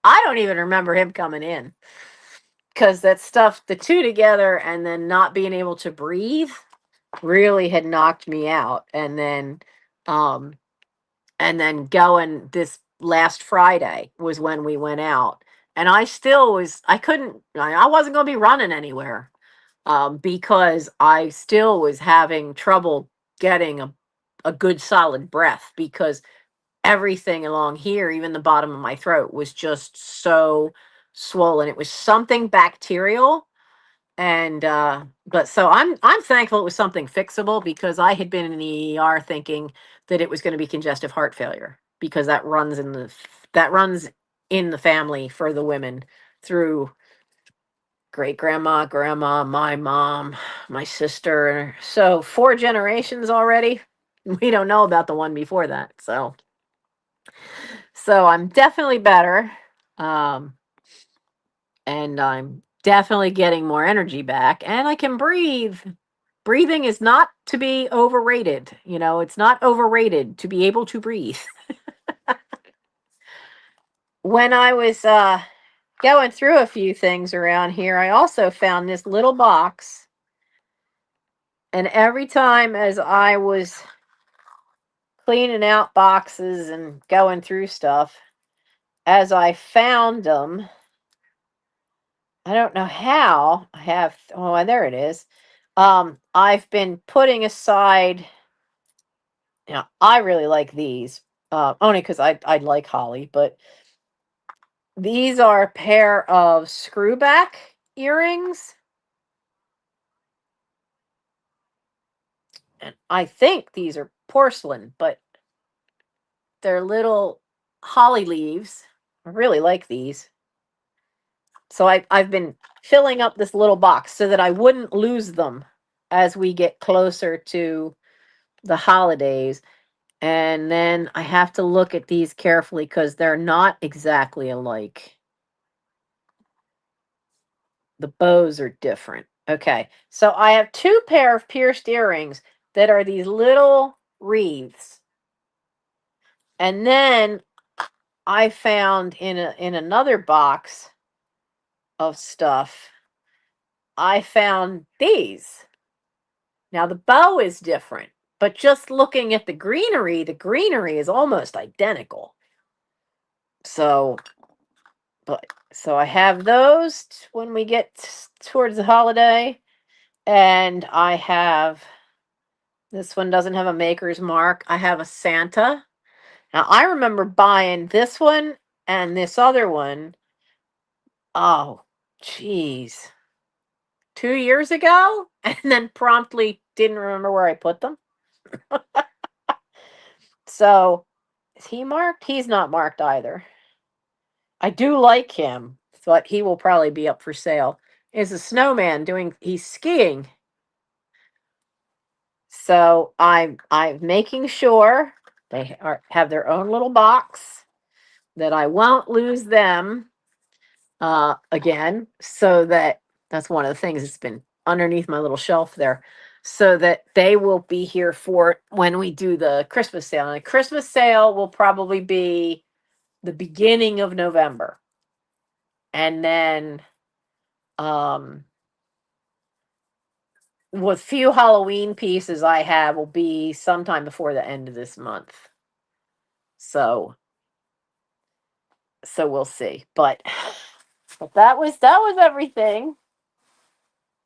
[SPEAKER 1] don't even remember him coming in because that stuff, the two together, and then not being able to breathe really had knocked me out. Um, and then going this last Friday was when we went out, and I couldn't, I wasn't going to be running anywhere, because I still was having trouble getting a good solid breath because everything along here, even the bottom of my throat, was just so swollen. It was something bacterial. And but so I'm thankful it was something fixable because I had been in the ER thinking that it was going to be congestive heart failure because that runs in the family for the women through great grandma, grandma, my mom, my sister. So 4 generations already. We don't know about the one before that. So I'm definitely better. Um, and I'm definitely getting more energy back, and I can breathe. breathing is not to be overrated. It's not overrated to be able to breathe. When I was going through a few things around here, I also found this little box. And every time as I was cleaning out boxes and going through stuff, as I found them, I don't know how. Oh, there it is. I've been putting aside, I really like these, only because I like holly, but these are a pair of screwback earrings. And I think these are porcelain, but they're little holly leaves. I really like these. So I've been filling up this little box so that I wouldn't lose them as we get closer to the holidays. And then I have to look at these carefully because they're not exactly alike. The bows are different. Okay, so I have two pair of pierced earrings that are these little wreaths. And then I found in another box of stuff, I found these. Now the bow is different, but just looking at the greenery is almost identical. So, so I have those when we get towards the holiday, and I have this one doesn't have a maker's mark. I have a Santa. Now I remember buying this one and this other one. Oh, geez, 2 years ago, and then promptly didn't remember where I put them. So, is he marked? He's not marked either. I do like him, but he will probably be up for sale. Is a snowman he's skiing. So I'm making sure they have their own little box, that I won't lose them again, so that's one of the things that's been underneath my little shelf there, so that they will be here for it when we do the Christmas sale. And the Christmas sale will probably be the beginning of November. And then with few Halloween pieces I have will be sometime before the end of this month. So we'll see. But that was everything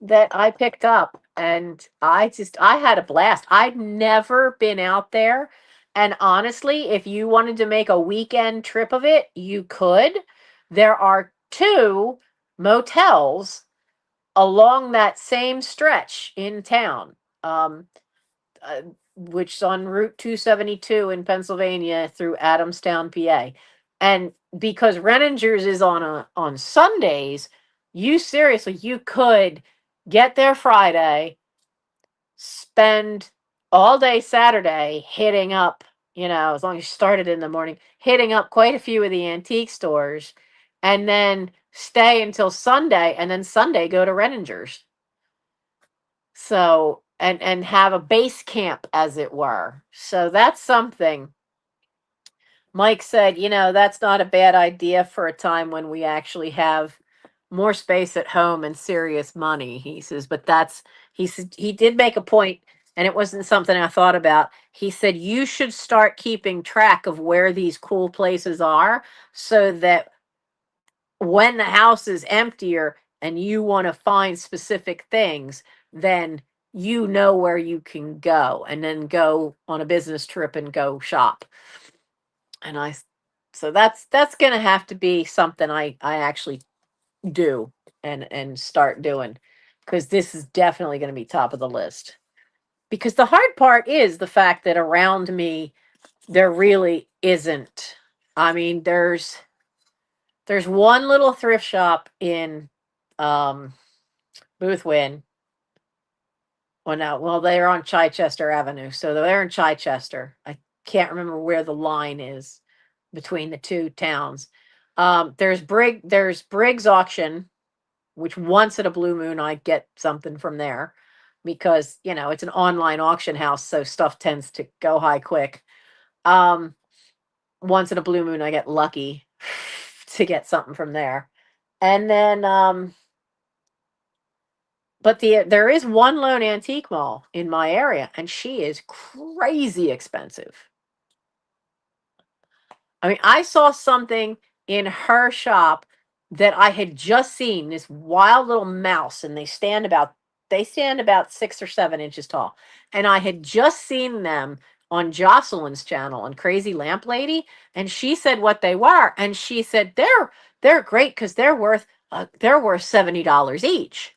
[SPEAKER 1] that I picked up, and I had a blast. I'd never been out there, and honestly, if you wanted to make a weekend trip of it, you could. There are two motels along that same stretch in town, um, uh, which is on Route 272 in Pennsylvania through Adamstown, PA. And because Renninger's is on Sundays, you could get there Friday, spend all day Saturday hitting up, as long as you started in the morning, hitting up quite a few of the antique stores, and then stay until Sunday, and then Sunday go to Renninger's. So, and have a base camp, as it were. So that's something. Mike said, that's not a bad idea for a time when we actually have more space at home and serious money. He says, but he said, he did make a point, and it wasn't something I thought about. He said, you should start keeping track of where these cool places are, so that when the house is emptier and you want to find specific things, then you know where you can go, and then go on a business trip and go shop. And so that's going to have to be something I actually do and start doing, because this is definitely going to be top of the list. Because the hard part is the fact that around me there really isn't. I mean, there's one little thrift shop in Boothwyn. Well, they're on Chichester Avenue, so they're in Chichester. I can't remember where the line is between the two towns. There's Briggs Auction, which once at a blue moon I get something from there. because, it's an online auction house, so stuff tends to go high quick. Um, Once in a blue moon, I get lucky to get something from there. And then, but there is one lone antique mall in my area, and she is crazy expensive. I mean, I saw something in her shop that I had just seen, this wild little mouse, and they stand about 6 or 7 inches tall. And I had just seen them on Jocelyn's channel on Crazy Lamp Lady, and she said what they were, and she said they're great because they're worth $70 each.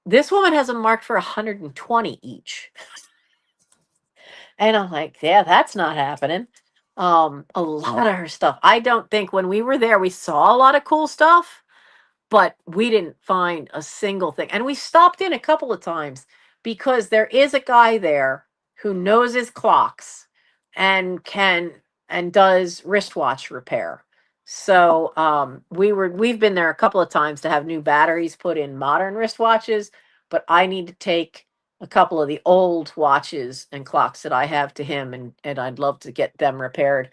[SPEAKER 1] This woman has them marked for 120 each. And I'm like, yeah, that's not happening. A lot of her stuff. I don't think when we were there, we saw a lot of cool stuff, but we didn't find a single thing. And we stopped in a couple of times because there is a guy there who knows his clocks and does wristwatch repair. So we've been there a couple of times to have new batteries put in modern wristwatches, but I need to take a couple of the old watches and clocks that I have to him, and I'd love to get them repaired.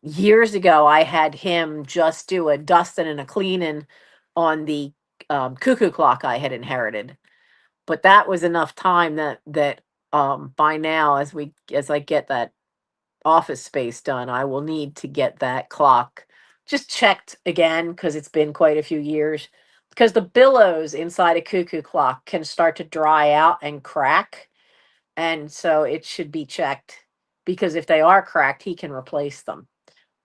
[SPEAKER 1] Years ago I had him just do a dusting and a cleaning on the cuckoo clock I had inherited. But that was enough time that by now, as I get that office space done, I will need to get that clock just checked again because it's been quite a few years. Because the billows inside a cuckoo clock can start to dry out and crack, and so it should be checked, because if they are cracked, he can replace them.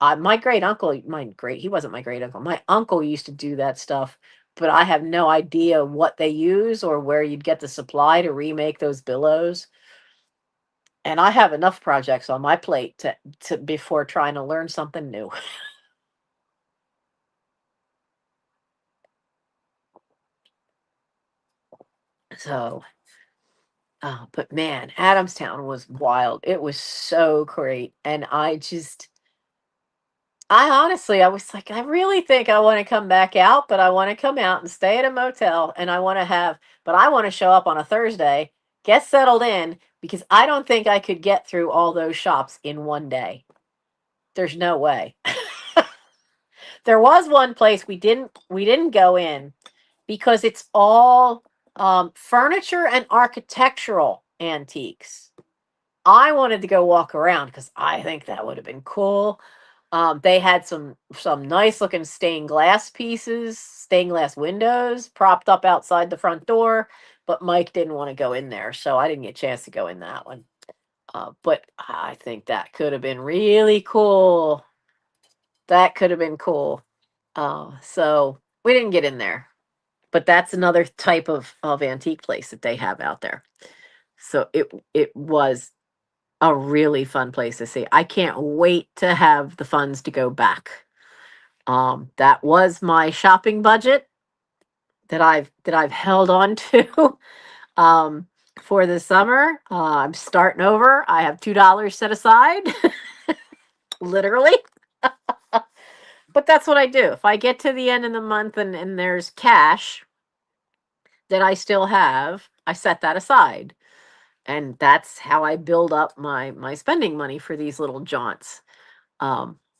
[SPEAKER 1] My great uncle, he wasn't my great uncle. My uncle used to do that stuff, but I have no idea what they use or where you'd get the supply to remake those billows. And I have enough projects on my plate to before trying to learn something new. So, but man, Adamstown was wild. It was so great, and I honestly, I was like, I really think I want to come back out, but I want to come out and stay at a motel, and but I want to show up on a Thursday, get settled in, because I don't think I could get through all those shops in one day. There's no way. There was one place we didn't go in because it's all furniture and architectural antiques. I wanted to go walk around because I think that would have been cool. They had some nice looking stained glass windows propped up outside the front door, but Mike didn't want to go in there, so I didn't get a chance to go in that one. But I think that could have been really cool. That could have been cool. So we didn't get in there, but that's another type of antique place that they have out there. So it was a really fun place to see. I can't wait to have the funds to go back. That was my shopping budget that I've held on to um, for the summer. I'm starting over. I have $2 set aside, literally. But that's what I do. If I get to the end of the month and there's cash that I still have, I set that aside. And that's how I build up my spending money for these little jaunts.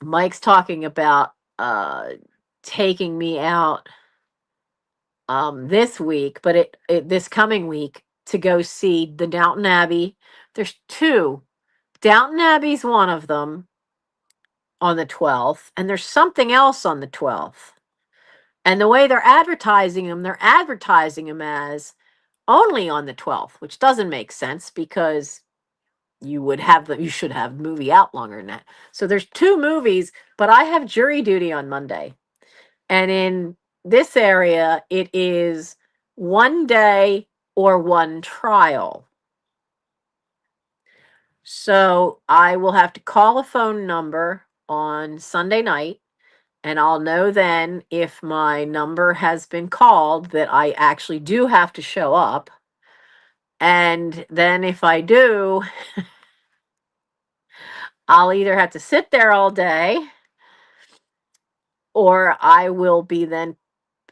[SPEAKER 1] Mike's talking about taking me out this week, but this coming week, to go see the Downton Abbey. There's two. Downton Abbey's one of them on the 12th, and there's something else on the 12th. And the way they're advertising them as only on the 12th, which doesn't make sense because you should have the movie out longer than that. So there's two movies, but I have jury duty on Monday. And in this area, it is one day or one trial. So I will have to call a phone number on Sunday night, and I'll know then if my number has been called that I actually do have to show up. And then if I do, I'll either have to sit there all day, or I will be then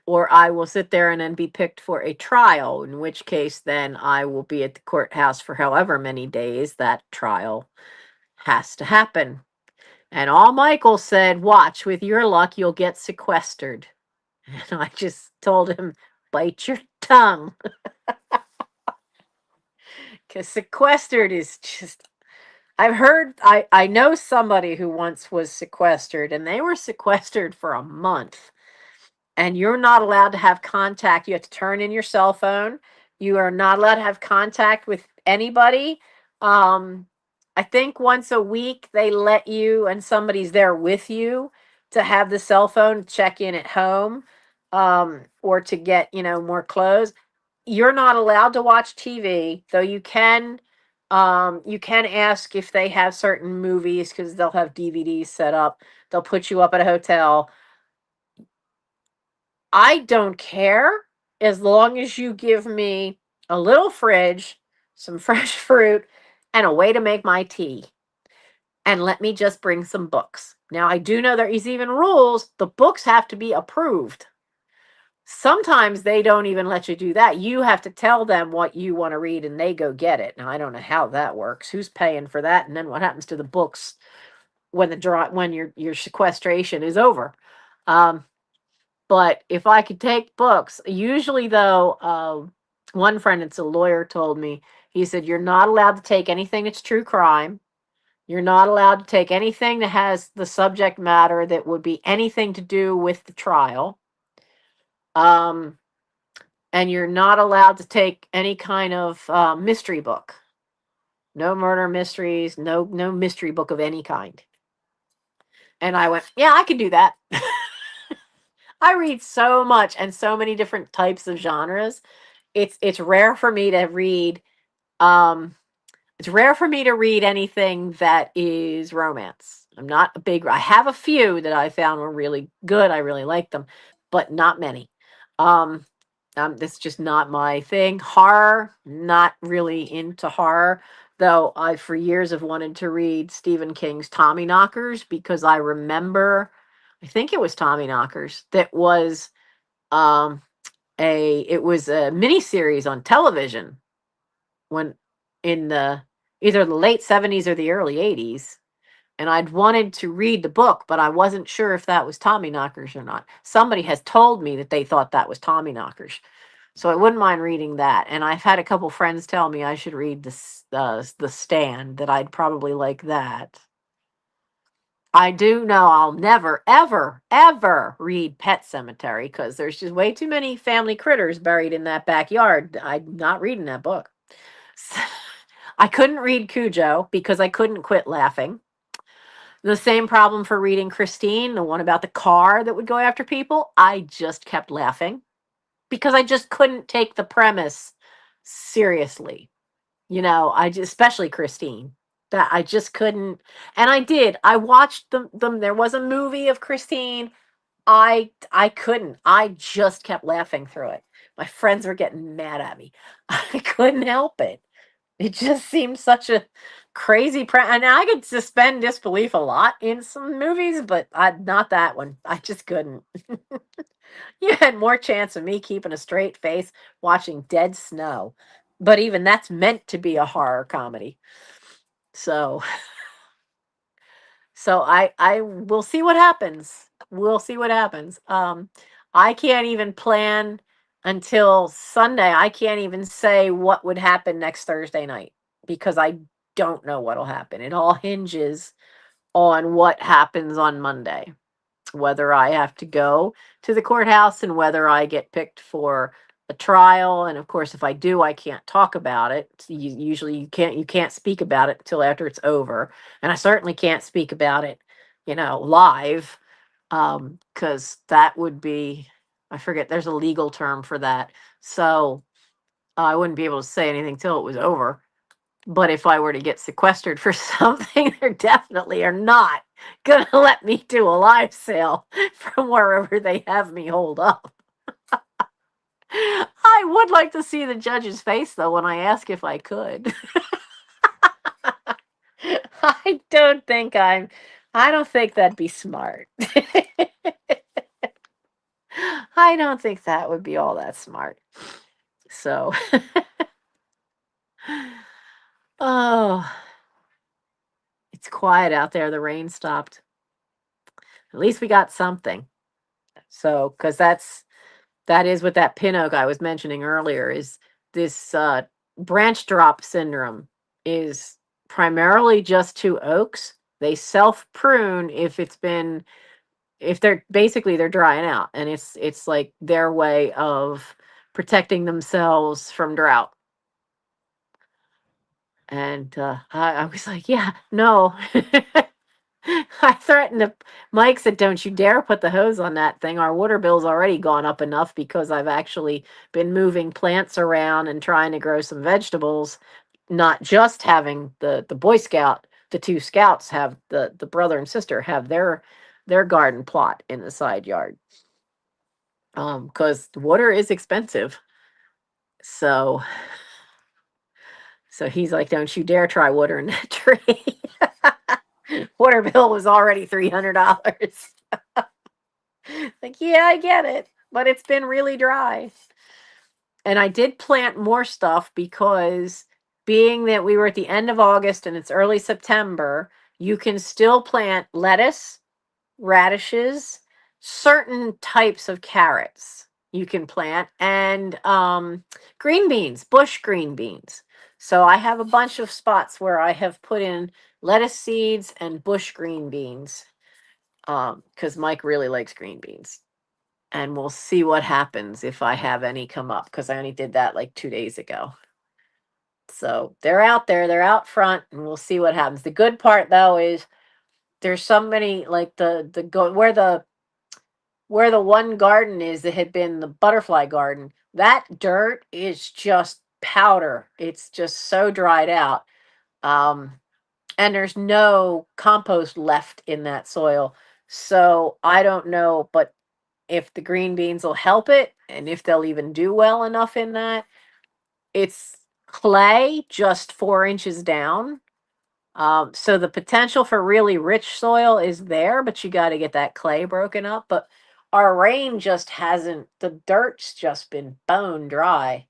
[SPEAKER 1] or I will sit there and then be picked for a trial, in which case then I will be at the courthouse for however many days that trial has to happen. And all Michael said, watch, with your luck, you'll get sequestered. And I just told him, bite your tongue. Because sequestered is just, I know somebody who once was sequestered, and they were sequestered for a month. And you're not allowed to have contact. You have to turn in your cell phone. You are not allowed to have contact with anybody. Um, I think once a week they let you, and somebody's there with you, to have the cell phone check in at home, or to get, more clothes. You're not allowed to watch TV, though you can ask if they have certain movies, because they'll have DVDs set up. They'll put you up at a hotel. I don't care, as long as you give me a little fridge, some fresh fruit, and a way to make my tea. And let me just bring some books. Now, I do know there is even rules. The books have to be approved. Sometimes they don't even let you do that. You have to tell them what you want to read and they go get it. Now, I don't know how that works. Who's paying for that? And then what happens to the books when your sequestration is over? Um, But if I could take books, usually though, one friend that's a lawyer told me, he said, you're not allowed to take anything that's true crime. You're not allowed to take anything that has the subject matter that would be anything to do with the trial. Um, and you're not allowed to take any kind of mystery book. No murder mysteries, no mystery book of any kind. And I went, yeah, I could do that. I read so much and so many different types of genres. It's rare for me to read um it's rare for me to read anything that is romance. I have a few that I found were really good. I really like them, but not many. Um that's just not my thing. Horror, not really into horror, though I for years have wanted to read Stephen King's Tommy Knockers, because I think it was Tommy Knockers that was um it was a mini series on television when in the either the late 70s or the early 80s, and I'd wanted to read the book, but I wasn't sure if that was Tommy Knockers or not. Somebody has told me that they thought that was Tommy Knockers, so I wouldn't mind reading that. And I've had a couple friends tell me I should read the Stand, that I'd probably like that. I do know I'll never, ever, ever read Pet Cemetery, because there's just way too many family critters buried in that backyard. I'm not reading that book. I couldn't read Cujo because I couldn't quit laughing. The same problem for reading Christine, the one about the car that would go after people. I just kept laughing because I just couldn't take the premise seriously. Especially Christine, that I just couldn't. And I did. I watched them. There was a movie of Christine. I couldn't. I just kept laughing through it. My friends were getting mad at me. I couldn't help it. It just seemed such a crazy and I could suspend disbelief a lot in some movies, but not that one. I just couldn't. You had more chance of me keeping a straight face watching Dead Snow. But even that's meant to be a horror comedy. So I will see what happens. We'll see what happens. I can't even plan until Sunday. I can't even say what would happen next Thursday night, because I don't know what'll happen. It all hinges on what happens on Monday, whether I have to go to the courthouse and whether I get picked for a trial. And of course, if I do, I can't talk about it. Usually you can't speak about it until after it's over. And I certainly can't speak about it, live, because that would be, I forget, there's a legal term for that. So I wouldn't be able to say anything till it was over. But if I were to get sequestered for something, they definitely are not going to let me do a live sale from wherever they have me hold up. I would like to see the judge's face, though, when I ask if I could. I don't think that'd be smart. I don't think that would be all that smart. So, oh, it's quiet out there. The rain stopped. At least we got something. So, because that is what that pin oak I was mentioning earlier is this branch drop syndrome is primarily just to oaks. They self prune if they're basically they're drying out, and it's like their way of protecting themselves from drought. And I was like, yeah, no. I threatened to Mike said, "Don't you dare put the hose on that thing. Our water bill's already gone up enough because I've actually been moving plants around and trying to grow some vegetables, not just having the Boy Scout, the two scouts have the brother and sister have their garden plot in the side yard. Because water is expensive. So so he's like, "Don't you dare try watering that tree." Water bill was already $300. Like, yeah, I get it, but it's been really dry. And I did plant more stuff because being that we were at the end of August and it's early September, you can still plant lettuce, radishes, certain types of carrots you can plant, and green beans, bush green beans. So I have a bunch of spots where I have put in lettuce seeds and bush green beans because Mike really likes green beans. And we'll see what happens if I have any come up because I only did that like 2 days ago. So they're out there, they're out front, and we'll see what happens. The good part though is there's so many like the go where the one garden is that had been the butterfly garden. That dirt is just powder. It's just so dried out. Um, and there's no compost left in that soil. So I don't know, but if the green beans will help it and if they'll even do well enough in that. It's clay just 4 inches down. So the potential for really rich soil is there, but you got to get that clay broken up. But our rain just hasn't, the dirt's just been bone dry.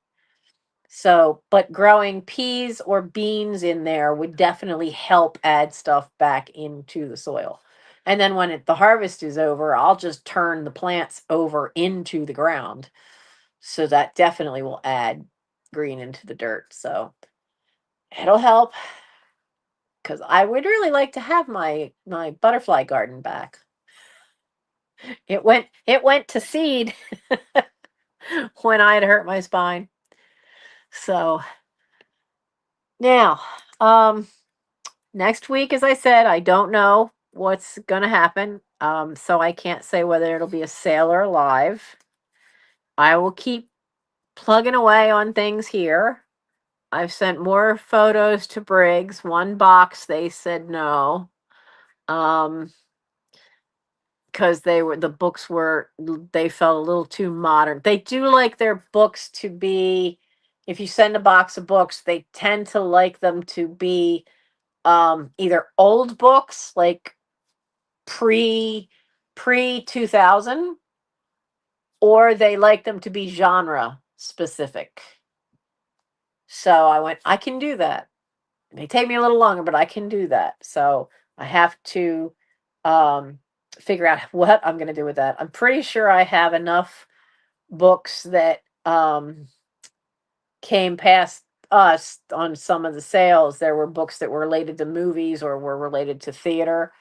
[SPEAKER 1] So, but growing peas or beans in there would definitely help add stuff back into the soil. And then when the harvest is over, I'll just turn the plants over into the ground. So that definitely will add green into the dirt. So it'll help because I would really like to have my butterfly garden back. It went to seed when I had hurt my spine. So now, next week, as I said, I don't know what's gonna happen. So I can't say whether it'll be a sale or a live. I will keep plugging away on things here. I've sent more photos to Briggs. One box, they said no. Because the books were they felt a little too modern. They do like their books to be, if you send a box of books, they tend to like them to be either old books like pre 2000, or they like them to be genre specific. So I went, I can do that. It may take me a little longer, but I can do that. So I have to um, figure out what I'm going to do with that. I'm pretty sure I have enough books that came past us on some of the sales. There were books that were related to movies or were related to theater.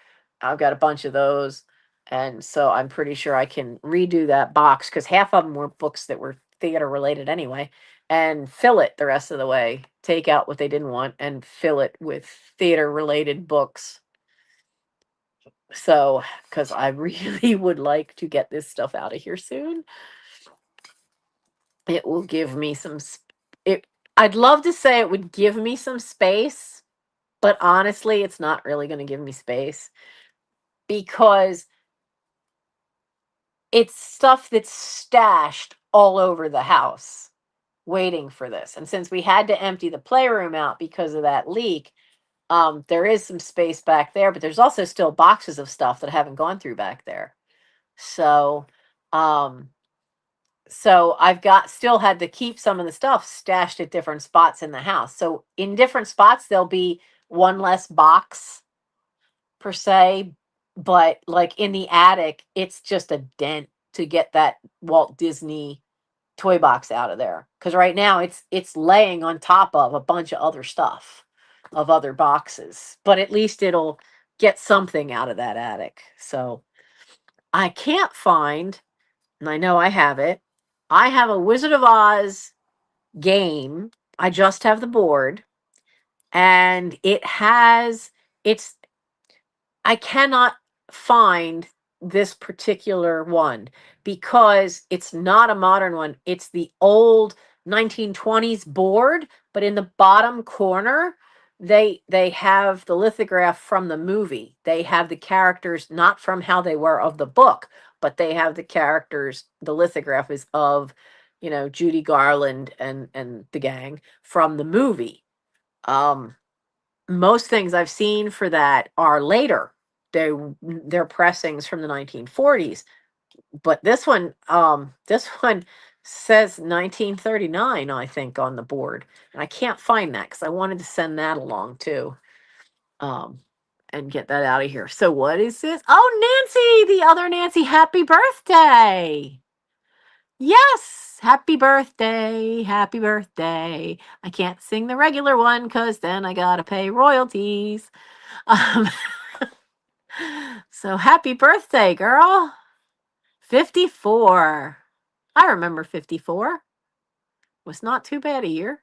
[SPEAKER 1] I've got a bunch of those. And so I'm pretty sure I can redo that box because half of them were books that were theater related anyway, and fill it the rest of the way. Take out what they didn't want and fill it with theater related books. So, because I really would like to get this stuff out of here soon. It will give me some it I'd love to say it would give me some space, but honestly, it's not really going to give me space because it's stuff that's stashed all over the house waiting for this. And since we had to empty the playroom out because of that leak, there is some space back there, but there's also still boxes of stuff that haven't gone through back there. So, um So I've still had to keep some of the stuff stashed at different spots in the house. So in different spots, there'll be one less box per se, but like in the attic, it's just a dent to get that Walt Disney toy box out of there. Because right now it's laying on top of a bunch of other stuff, of other boxes. But at least it'll get something out of that attic. So I can't find, and I know I have it. I have a Wizard of Oz game. I just have the board, and it's I cannot find this particular one because it's not a modern one. It's the old 1920s board, but in the bottom corner, they have the lithograph from the movie. They have the characters not from how they were of the book, but they have the characters. The lithograph is of, Judy Garland and the gang from the movie. Um, Most things I've seen for that are later. They're pressings from the 1940s, but this one says 1939, I think, on the board, and I can't find that because I wanted to send that along too, um, and get that out of here. So what is this? Oh, Nancy, the other Nancy, happy birthday! Yes, happy birthday, happy birthday. I can't sing the regular one because then I gotta pay royalties. Um, so happy birthday, girl. 54. I remember 54. Was not too bad a year.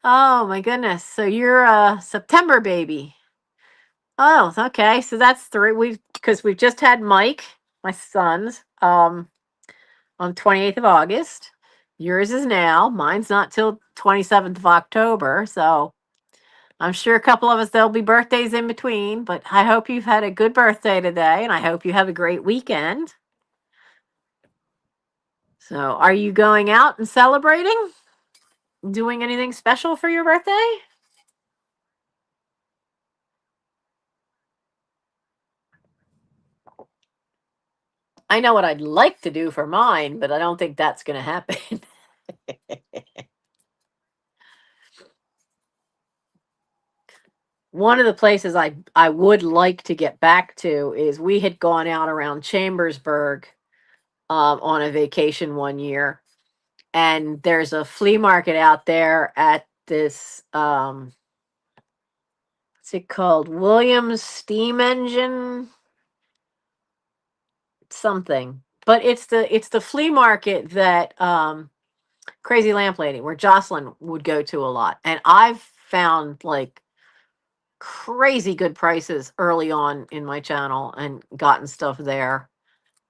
[SPEAKER 1] Oh my goodness. So you're a September baby. Oh, okay. So that's three. Because we've just had Mike, my son's, on 28th of August. Yours is now. Mine's not till 27th of October. So I'm sure a couple of us, there'll be birthdays in between, but I hope you've had a good birthday today and I hope you have a great weekend. So, are you going out and celebrating? Doing anything special for your birthday? I know what I'd like to do for mine, but I don't think that's going to happen. One of the places I would like to get back to is we had gone out around Chambersburg on a vacation one year, and there's a flea market out there at this what's it called? Williams Steam Engine something. But it's the flea market that Crazy Lamp Lady, where Jocelyn would go to a lot. And I've found like crazy good prices early on in my channel and gotten stuff there.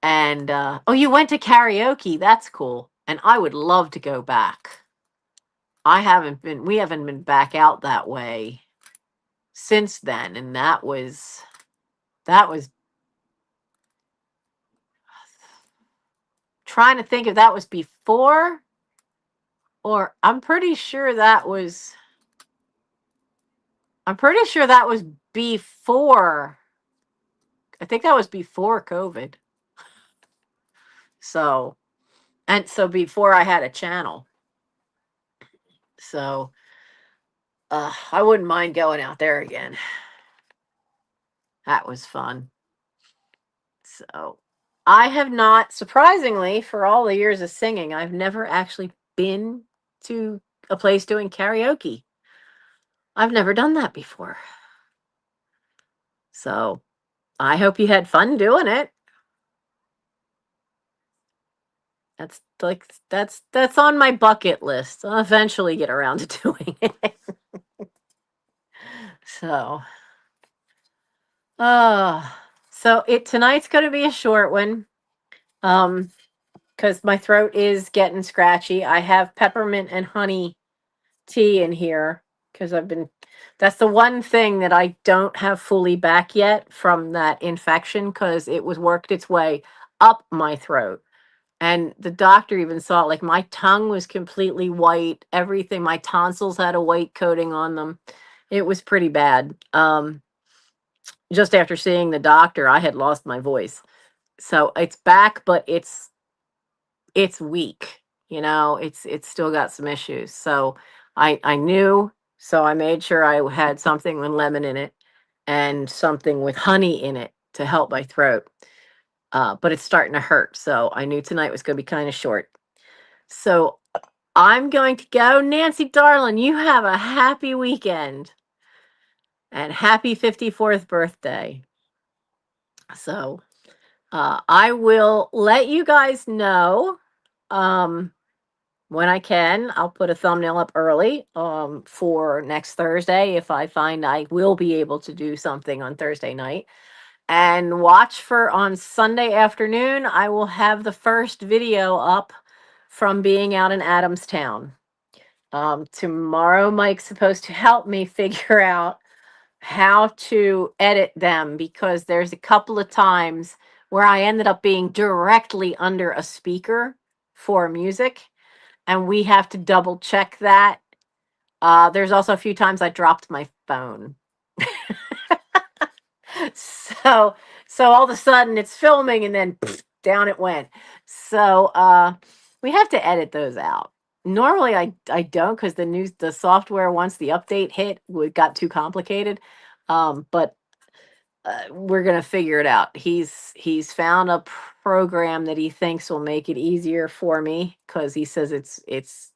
[SPEAKER 1] And oh, you went to karaoke. That's cool. And I would love to go back. We haven't been back out that way since then. And that was trying to think if that was before or I'm pretty sure that was before. I think that was before COVID. So, and so before I had a channel. So, I wouldn't mind going out there again. That was fun. So, I have not, surprisingly, for all the years of singing, I've never actually been to a place doing karaoke. I've never done that before. So, I hope you had fun doing it. That's on my bucket list. I'll eventually get around to doing it. So, uh tonight's going to be a short one. Cuz my throat is getting scratchy. I have peppermint and honey tea in here cuz that's the one thing that I don't have fully back yet from that infection cuz it was worked its way up my throat. And the doctor even saw it, like my tongue was completely white, everything, my tonsils had a white coating on them. It was pretty bad. Just after seeing the doctor, I had lost my voice. So it's back, but it's weak. It's still got some issues. So I knew, so I made sure I had something with lemon in it and something with honey in it to help my throat. But it's starting to hurt. So I knew tonight was going to be kind of short. So I'm going to go. Nancy, darling, you have a happy weekend and happy 54th birthday. So I will let you guys know when I can. I'll put a thumbnail up early for next Thursday if I find I will be able to do something on Thursday night. And watch for on Sunday afternoon, I will have the first video up from being out in Adamstown. Tomorrow, Mike's supposed to help me figure out how to edit them because there's a couple of times where I ended up being directly under a speaker for music, and we have to double check that. There's also a few times I dropped my phone. so so all of a sudden it's filming and then down it went. So we have to edit those out. Normally I don't, because the software, once the update hit, got too complicated. But we're gonna figure it out. He's found a program that he thinks will make it easier for me, because he says it's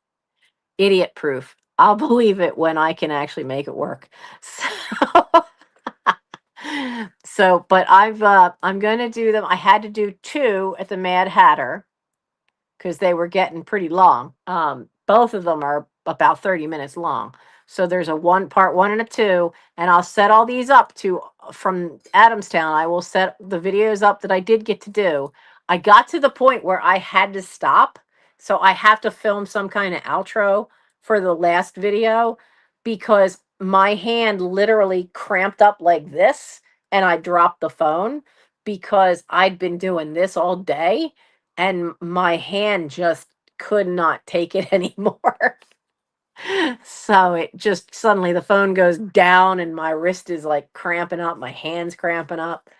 [SPEAKER 1] idiot proof. I'll believe it when I can actually make it work. So but I'm going to do them. I had to do two at the Mad Hatter because they were getting pretty long. Both of them are about 30 minutes long. So there's a part one and a two, and I'll set all these up to from Adamstown. I will set the videos up that I did get to do. I got to the point where I had to stop. So I have to film some kind of outro for the last video because my hand literally cramped up like this and I dropped the phone because I'd been doing this all day and my hand just could not take it anymore. So it just suddenly the phone goes down and my wrist is like cramping up, my hand's cramping up.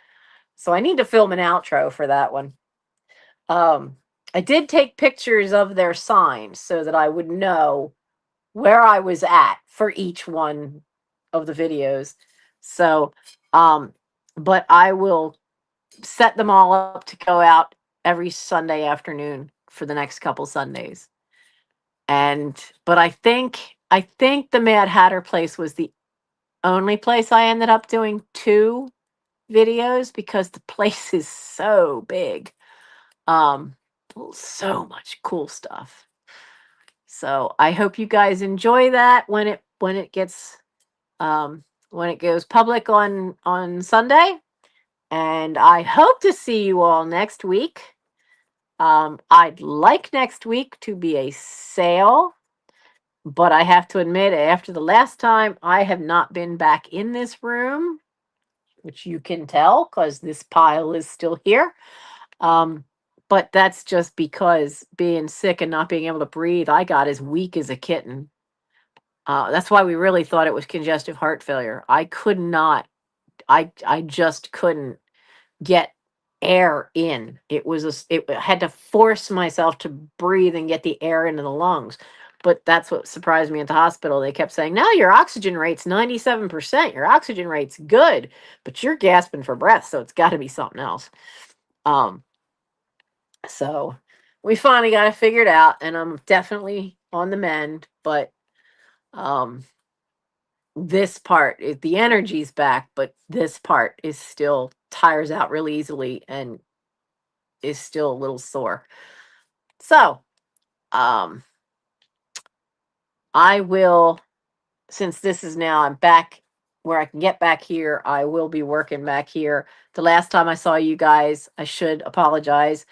[SPEAKER 1] So I need to film an outro for that one. I did take pictures of their signs so that I would know where I was at for each one of the videos. So, but I will set them all up to go out every Sunday afternoon for the next couple Sundays. But I think the Mad Hatter place was the only place I ended up doing two videos because the place is so big. Um, so much cool stuff. So I hope you guys enjoy that when it goes public on Sunday. And I hope to see you all next week. I'd like next week to be a sale, but I have to admit, after the last time, I have not been back in this room, which you can tell because this pile is still here. But that's just because being sick and not being able to breathe, I got as weak as a kitten. That's why we really thought it was congestive heart failure. I could not, I just couldn't get air in. It had to force myself to breathe and get the air into the lungs. But that's what surprised me at the hospital. They kept saying, "No, your oxygen rate's 97%. Your oxygen rate's good, but you're gasping for breath, so it's got to be something else." Um, so we finally got it figured out, and I'm definitely on the mend. But um, this part, the energy's back, but this part is still tires out really easily and is still a little sore. So, um, I will, since this is now I'm back where I can get back here, I will be working back here. The last time I saw you guys, I should apologize.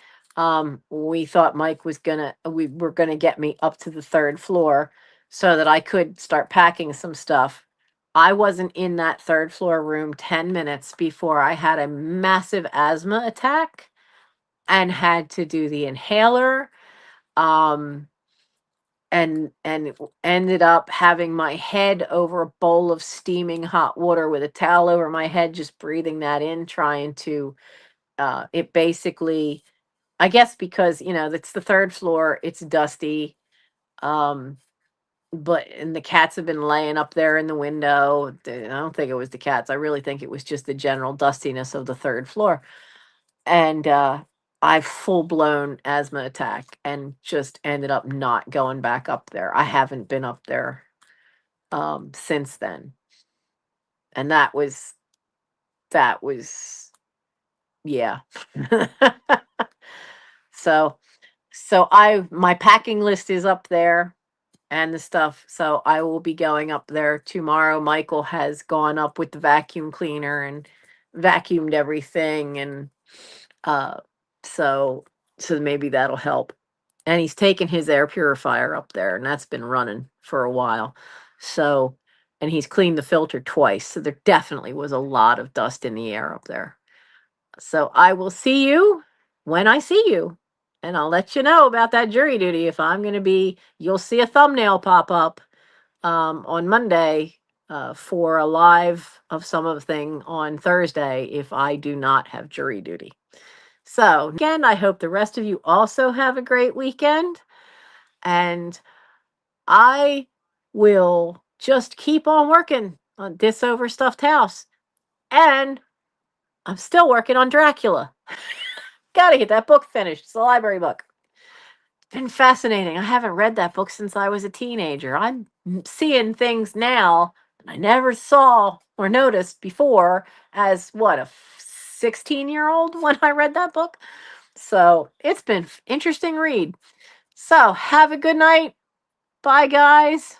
[SPEAKER 1] We thought Mike was we were gonna get me up to the third floor so that I could start packing some stuff. I wasn't in that third floor room 10 minutes before I had a massive asthma attack and had to do the inhaler. Um, and ended up having my head over a bowl of steaming hot water with a towel over my head, just breathing that in, trying to it basically, I guess because, it's the third floor, it's dusty. Um, and the cats have been laying up there in the window. I don't think it was the cats. I really think it was just the general dustiness of the third floor. And I've full blown asthma attack and just ended up not going back up there. I haven't been up there since then. And that was yeah. so my packing list is up there and the stuff. So I will be going up there tomorrow. Michael has gone up with the vacuum cleaner and vacuumed everything, and uh so maybe that'll help. And he's taken his air purifier up there, and that's been running for a while. So, and he's cleaned the filter twice. So there definitely was a lot of dust in the air up there. So I will see you when I see you. And I'll let you know about that jury duty. If I'm going to be, you'll see a thumbnail pop up on Monday for a live of some of the thing on Thursday if I do not have jury duty. So again, I hope the rest of you also have a great weekend. And I will just keep on working on this overstuffed house. And I'm still working on Dracula. Gotta get that book finished. It's a library book. Been fascinating. I haven't read that book since I was a teenager. I'm seeing things now that I never saw or noticed before as what, a 16-year-old when I read that book. So it's been interesting read. So have a good night. Bye, guys.